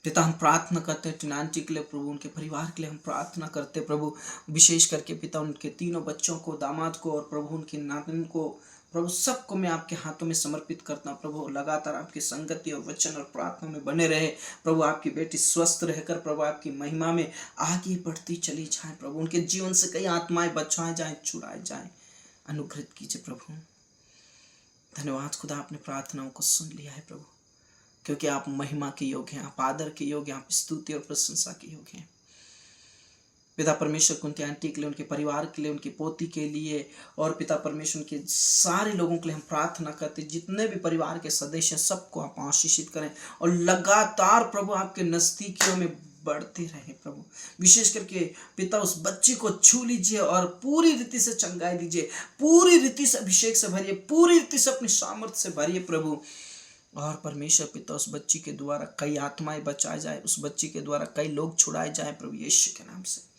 पिता, हम प्रार्थना करते हैं टिनांटी के लिए प्रभु, उनके परिवार के लिए हम प्रार्थना करते हैं प्रभु। विशेष करके पिता, उनके तीनों बच्चों को, दामाद को और प्रभु उनके नातिन को प्रभु, सबको मैं आपके हाथों में समर्पित करता हूँ प्रभु। लगातार आपकी संगति और वचन और प्रार्थना में बने रहे प्रभु। आपकी बेटी स्वस्थ रहकर प्रभु आपकी महिमा में आगे बढ़ती चली जाए प्रभु। उनके जीवन से कई आत्माएं बचाए जाएं, छुड़ाए जाएं, अनुग्रहित कीजिए प्रभु। धन्यवाद खुदा, आपने प्रार्थनाओं को सुन लिया है प्रभु, क्योंकि आप महिमा के योग्य हैं, आप आदर के योग्य हैं, आप स्तुति और प्रशंसा के योग्य हैं। पिता परमेश्वर को उनके आंटी के लिए, उनके परिवार के लिए, उनकी पोती के लिए और पिता परमेश्वर के सारे लोगों के लिए हम प्रार्थना करते हैं। जितने भी परिवार के सदस्य हैं सबको आप आशीषित करें और लगातार प्रभु आपके नजदीकियों में बढ़ते रहे प्रभु। विशेष करके पिता उस बच्ची को छू लीजिए और पूरी रीति से चंगाई दीजिए, पूरी रीति से अभिषेक से भरिए, पूरी रीति से अपनी सामर्थ्य से भरिए प्रभु। और परमेश्वर पिता उस बच्ची के द्वारा कई आत्माएं बचाए जाए, उस बच्ची के द्वारा कई लोग छुड़ाए जाए प्रभु यीशु के नाम से।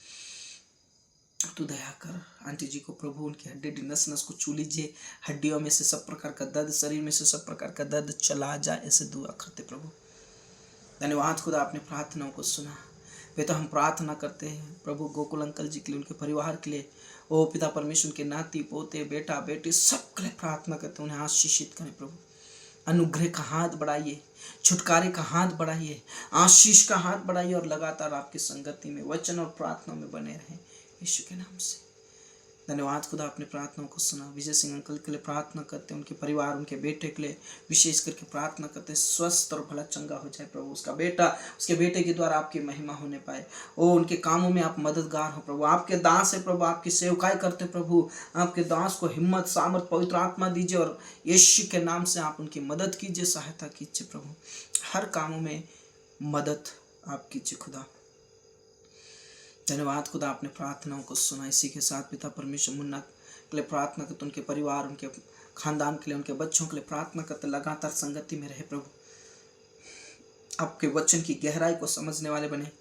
तू दया कर आंटी जी को प्रभु, उनकी हड्डी नस नस को छू लीजिए, हड्डियों में से सब प्रकार का दर्द, शरीर में से सब प्रकार का दर्द चला जाए, ऐसे दुआ करते प्रभु। धन्यवाद खुदा, आपने प्रार्थनाओं को सुना। पिता हम प्रार्थना करते हैं प्रभु गोकुल अंकल जी के लिए, उनके परिवार के लिए। ओ पिता परमेश्वर, उनके नाती पोते बेटा बेटी सब के लिए प्रार्थना करते हैं, उन्हें आशीषित करें प्रभु। अनुग्रह का हाथ बढ़ाइए, छुटकारे का हाथ बढ़ाइए, आशीष का हाथ बढ़ाइए और लगातार आपकी संगति में, वचन और प्रार्थना में बने रहें यीशु के नाम से। धन्यवाद खुदा, अपने प्रार्थनाओं को सुना। विजय सिंह अंकल के लिए प्रार्थना करते हैं, उनके परिवार, उनके बेटे के लिए विशेष करके प्रार्थना करते हैं, स्वस्थ और भला चंगा हो जाए प्रभु। उसका बेटा, उसके बेटे के द्वारा आपकी महिमा होने पाए। ओ उनके कामों में आप मददगार हो प्रभु। आपके दास है प्रभु, आपकी सेवकाई करते प्रभु। आपके दास को हिम्मत, सामर्थ, पवित्र आत्मा दीजिए और यीशु के नाम से आप उनकी मदद कीजिए, सहायता कीजिए प्रभु। हर कामों में मदद आप कीजिए खुदा। धन्यवाद खुदा, आपने प्रार्थनाओं को सुना। इसी के साथ पिता परमेश्वर मुन्ना के लिए प्रार्थना करते, उनके परिवार, उनके खानदान के लिए, उनके बच्चों के लिए प्रार्थना करते, लगातार संगति में रहे प्रभु। आपके वचन की गहराई को समझने वाले बने,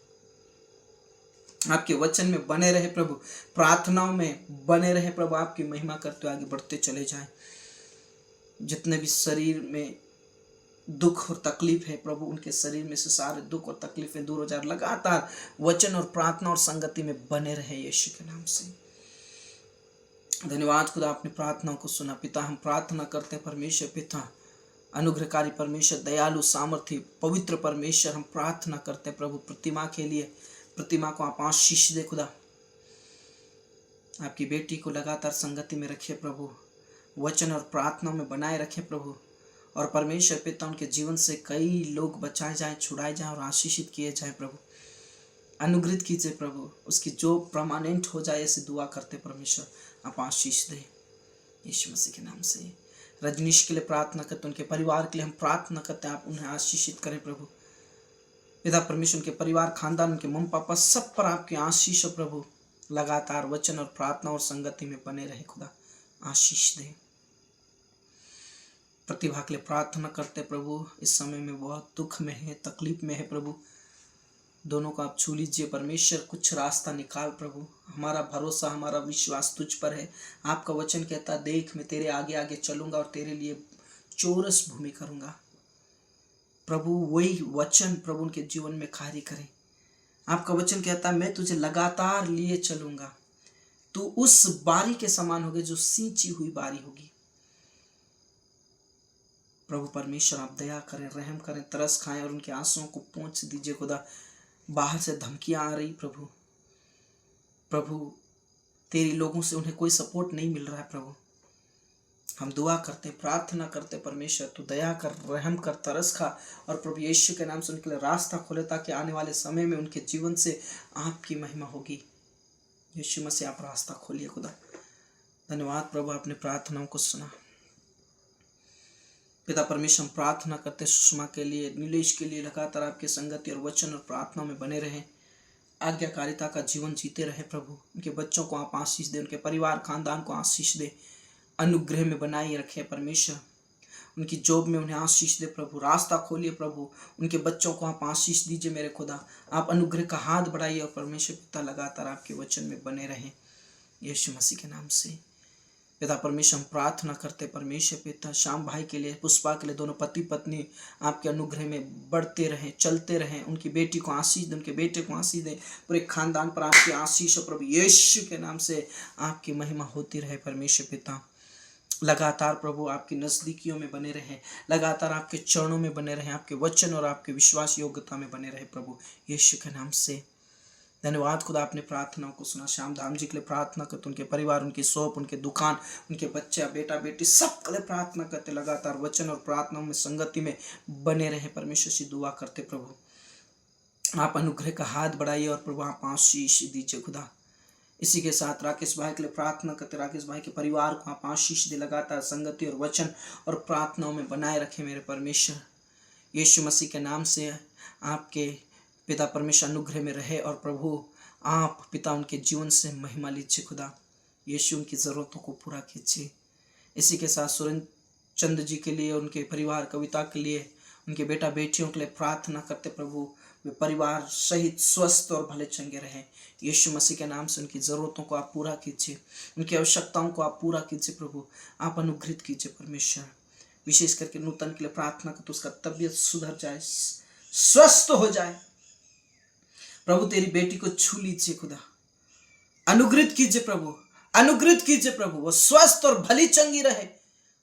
आपके वचन में बने रहे प्रभु, प्रार्थनाओं में बने रहे प्रभु। आपकी महिमा करते आगे बढ़ते चले जाएं। जितने भी शरीर में दुख और तकलीफ है प्रभु, उनके शरीर में से सारे दुख और तकलीफें दूर हो जाए। लगातार वचन और प्रार्थना और संगति में बने रहे यीशु के नाम से। धन्यवाद खुदा, आपने प्रार्थनाओं को सुना। पिता हम प्रार्थना करते हैं परमेश्वर पिता, अनुग्रहकारी परमेश्वर, दयालु, सामर्थी, पवित्र परमेश्वर, हम प्रार्थना करते हैं प्रभु प्रतिमा के लिए। प्रतिमा को आप आशीष दे खुदा। आपकी बेटी को लगातार संगति में रखिए प्रभु, वचन और प्रार्थना में बनाए रखे प्रभु। और परमेश्वर पिता, उनके जीवन से कई लोग बचाए जाएं, छुड़ाए जाएं और आशीषित किए जाएं प्रभु। अनुग्रहित कीजिए प्रभु, उसकी जो परमानेंट हो जाए ऐसे दुआ करते परमेश्वर, आप आशीष दें यीशु मसीह के नाम से। रजनीश के लिए प्रार्थना करते, उनके परिवार के लिए हम प्रार्थना करते हैं, आप उन्हें आशीषित करें प्रभु। पिता परमेश्वर, उनके परिवार, खानदान, उनके मम्मी पापा सब पर आपकी आशीष हो प्रभु। लगातार वचन और प्रार्थना और संगति में बने रहे खुदा, आशीष दें। प्रतिभा के लिए प्रार्थना करते प्रभु, इस समय में बहुत दुख में है, तकलीफ में है प्रभु। दोनों को आप छू लीजिए परमेश्वर, कुछ रास्ता निकाल प्रभु। हमारा भरोसा, हमारा विश्वास तुझ पर है। आपका वचन कहता, देख मैं तेरे आगे आगे चलूंगा और तेरे लिए चौरस भूमि करूंगा प्रभु। वही वचन प्रभु उनके जीवन में कार्य करे। आपका वचन कहता, मैं तुझे लगातार लिए चलूंगा, तू उस बारी के समान होगी जो सींची हुई बारी होगी। प्रभु परमेश्वर, आप दया करें, रहम करें, तरस खाएं और उनके आंसुओं को पोंछ दीजिए खुदा। बाहर से धमकियां आ रही प्रभु, प्रभु तेरी लोगों से उन्हें कोई सपोर्ट नहीं मिल रहा है प्रभु। हम दुआ करते, प्रार्थना करते परमेश्वर, तू दया कर, रहम कर, तरस खा और प्रभु यीशु के नाम से उनके लिए रास्ता खोले, ताकि आने वाले समय में उनके जीवन से आपकी महिमा होगी। यीशु मसीह, आप रास्ता खोलिए खुदा। धन्यवाद प्रभु, आपने प्रार्थनाओं को सुना। पिता परमेश्वर, हम प्रार्थना करते सुषमा के लिए, नीलेश के लिए, लगातार आपके संगति और वचन और प्रार्थना में बने रहें, आज्ञाकारिता का जीवन जीते रहे प्रभु। उनके बच्चों को आप आशीष दे, उनके परिवार खानदान को आशीष दे, अनुग्रह में बनाए रखे परमेश्वर। उनकी जॉब में उन्हें आशीष दे प्रभु, रास्ता खोलिए प्रभु। उनके बच्चों को आप आशीष दीजिए मेरे खुदा। आप अनुग्रह का हाथ बढ़ाइए और परमेश्वर पिता लगातार आपके वचन में बने रहें यीशु मसीह के नाम से। पिता परमेश्वर, हम प्रार्थना करते परमेश्वर पिता, श्याम भाई के लिए, पुष्पा के लिए, दोनों पति पत्नी आपके अनुग्रह में बढ़ते रहें, चलते रहें। उनकी बेटी को आशीष दें, उनके बेटे को आशीष दें, पूरे खानदान पर आपकी आशीष हो प्रभु। यीशु के नाम से आपकी महिमा होती रहे परमेश्वर पिता। लगातार प्रभु आपकी नज़दीकियों में बने रहें, लगातार आपके चरणों में बने रहें, आपके वचन और आपके विश्वास योग्यता में बने रहे प्रभु यीशु के नाम से। धन्यवाद खुदा, आपने प्रार्थनाओं को सुना। श्याम धाम जी के लिए प्रार्थना करते, उनके परिवार, उनकी शॉप, उनके दुकान, उनके बच्चे, बेटा बेटी सब के लिए प्रार्थना करते, लगातार वचन और प्रार्थनाओं में संगति में बने रहे परमेश्वर से दुआ करते प्रभु। आप अनुग्रह का हाथ बढ़ाइए और प्रभु आप आशीष दीजिए खुदा। इसी के साथ राकेश भाई के लिए प्रार्थना करते, राकेश भाई के परिवार को आप आशीष दे, लगातार संगति और वचन और प्रार्थनाओं में बनाए रखे मेरे परमेश्वर। यीशु मसीह के नाम से आपके पिता परमेश्वर अनुग्रह में रहे और प्रभु आप पिता उनके जीवन से महिमा लीजिए खुदा। यीशु उनकी ज़रूरतों को पूरा कीजिए। इसी के साथ सुरेंद्र चंद जी के लिए, उनके परिवार, कविता के लिए, उनके बेटा बेटियों के लिए प्रार्थना करते प्रभु, वे परिवार सहित स्वस्थ और भले चंगे रहे। यीशु मसीह के नाम से उनकी ज़रूरतों को आप पूरा कीजिए, उनकी आवश्यकताओं को आप पूरा कीजिए प्रभु, आप अनुग्रहित कीजिए परमेश्वर। विशेष करके नूतन के लिए प्रार्थना कर तो उसका तबीयत सुधर जाए, स्वस्थ हो जाए प्रभु। तेरी बेटी को छू लीजिए खुदा, अनुग्रहित कीजिए प्रभु, अनुग्रहित कीजिए प्रभु, वो स्वस्थ और भली चंगी रहे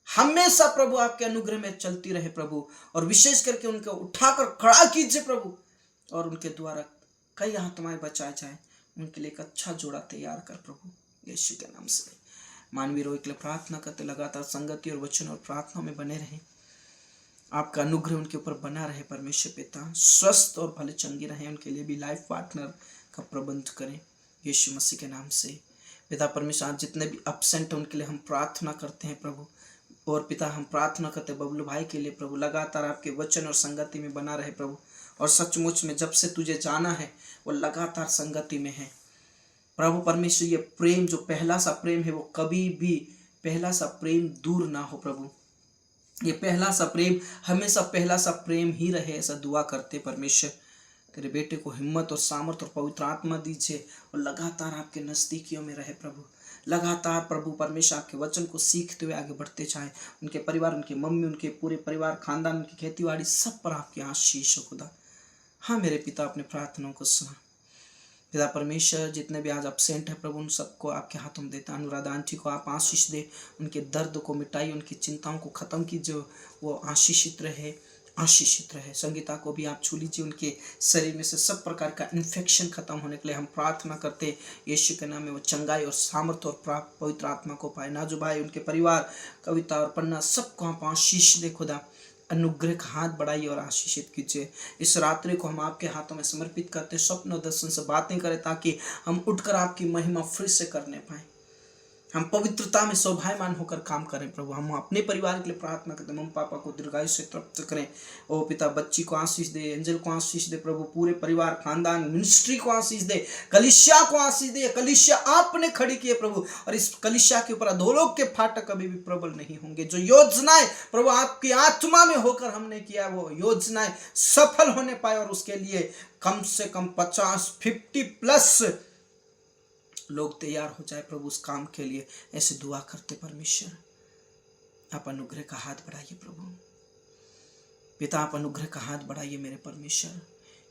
हमेशा प्रभु, आपके अनुग्रह में चलती रहे प्रभु। और विशेष करके उनको उठाकर खड़ा कीजिए प्रभु, और उनके द्वारा कई आत्माएं बचाए जाए, उनके लिए एक अच्छा जोड़ा तैयार कर प्रभु, यीशु के नाम से। मानवीय रोग के लिए प्रार्थना करते लगातार संगति और वचन और प्रार्थना में बने रहे, आपका अनुग्रह उनके ऊपर बना रहे परमेश्वर पिता, स्वस्थ और भले चंगी रहे। उनके लिए भी लाइफ पार्टनर का प्रबंध करें यीशु मसीह के नाम से। पिता परमेश्वर, जितने भी एब्सेंट उनके लिए हम प्रार्थना करते हैं प्रभु। और पिता हम प्रार्थना करते बबलू भाई के लिए प्रभु, लगातार आपके वचन और संगति में बना रहे प्रभु, और सचमुच में जब से तुझे जाना है वो लगातार संगति में है प्रभु परमेश्वर। ये प्रेम जो पहला सा प्रेम है, वो कभी भी पहला सा प्रेम दूर ना हो प्रभु। ये पहला सा प्रेम हमेशा पहला सा प्रेम ही रहे, ऐसा दुआ करते परमेश्वर। तेरे बेटे को हिम्मत और सामर्थ और पवित्र आत्मा दीजिए, और लगातार आपके नज़दीकियों में रहे प्रभु। लगातार प्रभु परमेश्वर आपके वचन को सीखते हुए आगे बढ़ते जाएं। उनके परिवार, उनके मम्मी, उनके पूरे परिवार, खानदान, उनकी खेतीबाड़ी, सब पर आपकी आशीष हो खुदा। हाँ मेरे पिता, अपने प्रार्थनाओं को सुना पिता परमेश्वर। जितने भी आज अपसेंट है प्रभु, उन सबको आपके हाथों में देता। अनुराधा आंटी को आप आशीष दे, उनके दर्द को मिटाइए, उनकी चिंताओं को ख़त्म कीजिए, वो आशीषित रहे, आशीषित रहे। संगीता को भी आप छू लीजिए, उनके शरीर में से सब प्रकार का इन्फेक्शन खत्म होने के लिए हम प्रार्थना करते यीशु के नाम में। वो चंगाई और सामर्थ और पवित्र आत्मा को पाए। नाजू भाई, उनके परिवार, कविता और पन्ना, सबको आप आशीष दे खुदा। अनुग्रह का हाथ बढ़ाइए और आशीषित कीजिए। इस रात्रि को हम आपके हाथों में समर्पित करते, स्वप्न और दर्शन से बातें करें, ताकि हम उठकर आपकी महिमा फिर से करने पाएँ। हम पवित्रता में शोभायमान होकर काम करें प्रभु। हम अपने परिवार के लिए प्रार्थना करते, मम्मी पापा को दीर्घायु से तृप्त करें। ओ पिता, बच्ची को आशीष दे, एंजल को आशीष दे प्रभु, पूरे परिवार, खानदान, मिनिस्ट्री को आशीष दे, कलीसिया को आशीष दे। कलीसिया आपने खड़ी की है प्रभु, और इस कलीसिया के ऊपर अधोलोक के फाटक कभी भी प्रबल नहीं होंगे। जो योजनाएं प्रभु आपकी आत्मा में होकर हमने किया, वो योजनाएं सफल होने पाए, और उसके लिए कम से कम 50+ लोग तैयार हो जाए प्रभु उस काम के लिए। ऐसे दुआ करते परमेश्वर। आप अनुग्रह का हाथ बढ़ाइए प्रभु पिता, आप अनुग्रह का हाथ बढ़ाइए मेरे परमेश्वर।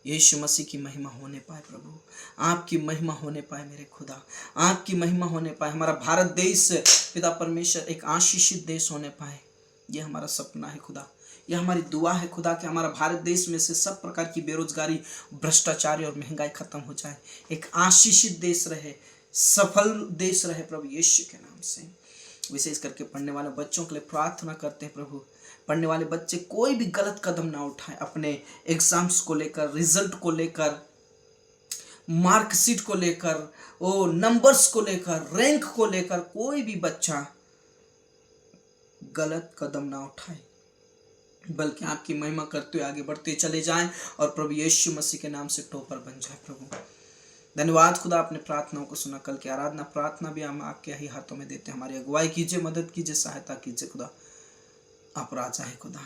यीशु मसीह की महिमा होने पाए प्रभु, आपकी महिमा होने पाए मेरे खुदा, आपकी महिमा होने पाए। हमारा भारत देश पिता परमेश्वर एक आशीषित देश होने पाए, ये हमारा सपना है खुदा, ये हमारी दुआ है खुदा कि हमारा भारत देश में से सब प्रकार की बेरोजगारी, भ्रष्टाचारी और महंगाई खत्म हो जाए। एक आशीषित देश रहे, सफल देश रहे प्रभु यीशु के नाम से। विशेष करके पढ़ने वाले बच्चों के लिए प्रार्थना करते हैं प्रभु। पढ़ने वाले बच्चे कोई भी गलत कदम ना उठाएं, अपने एग्जाम्स को लेकर, रिजल्ट को लेकर, मार्कशीट को लेकर, वो नंबर्स को लेकर, रैंक को लेकर, कोई भी बच्चा गलत कदम ना उठाए, बल्कि आपकी महिमा करते हुए आगे बढ़ते चले जाएं, और प्रभु यीशु मसीह के नाम से टॉपर बन जाए प्रभु। धन्यवाद खुदा, अपने प्रार्थनाओं को सुना। कल की आराधना प्रार्थना भी हम आपके ही हाथों में देते हैं। हमारी अगुवाई कीजिए, मदद कीजिए, सहायता कीजिए खुदा। आप राजा है खुदा।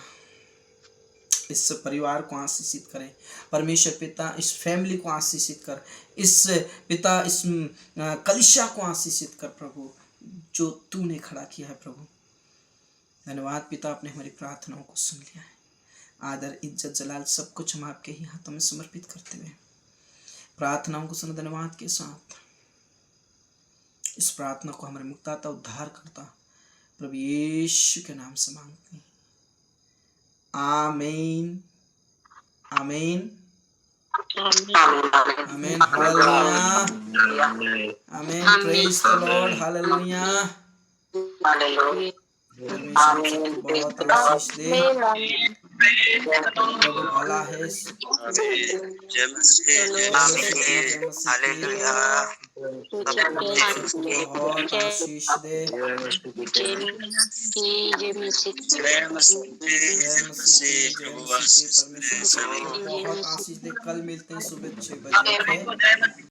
इस परिवार को आशीषित करें परमेश्वर पिता, इस फैमिली को आशीषित कर, इस पिता, इस कलीसिया को आशीषित कर प्रभु, जो तूने खड़ा किया है प्रभु। धन्यवाद पिता, आपने हमारी प्रार्थनाओं को सुन लिया है। आदर, इज्जत, जलाल सब कुछ हम आपके ही हाथों में समर्पित करते हुए प्रार्थनाओं को सुनो धन्यवाद के साथ। इस प्रार्थना को हमारे मुक्ताता, उद्धार करता प्रभु यीशु के नाम से मांगते हैं, आमीन, आमीन, आमीन, हालेलुया, आमीन, प्रेज द लॉर्ड, हालेलुया। बहुत आशीष दे प्रभु, भला है। जय मसीह, हालेलुया। बहुत आशीष दे, बहुत आशीष दे। कल मिलते हैं सुबह 6 बजे।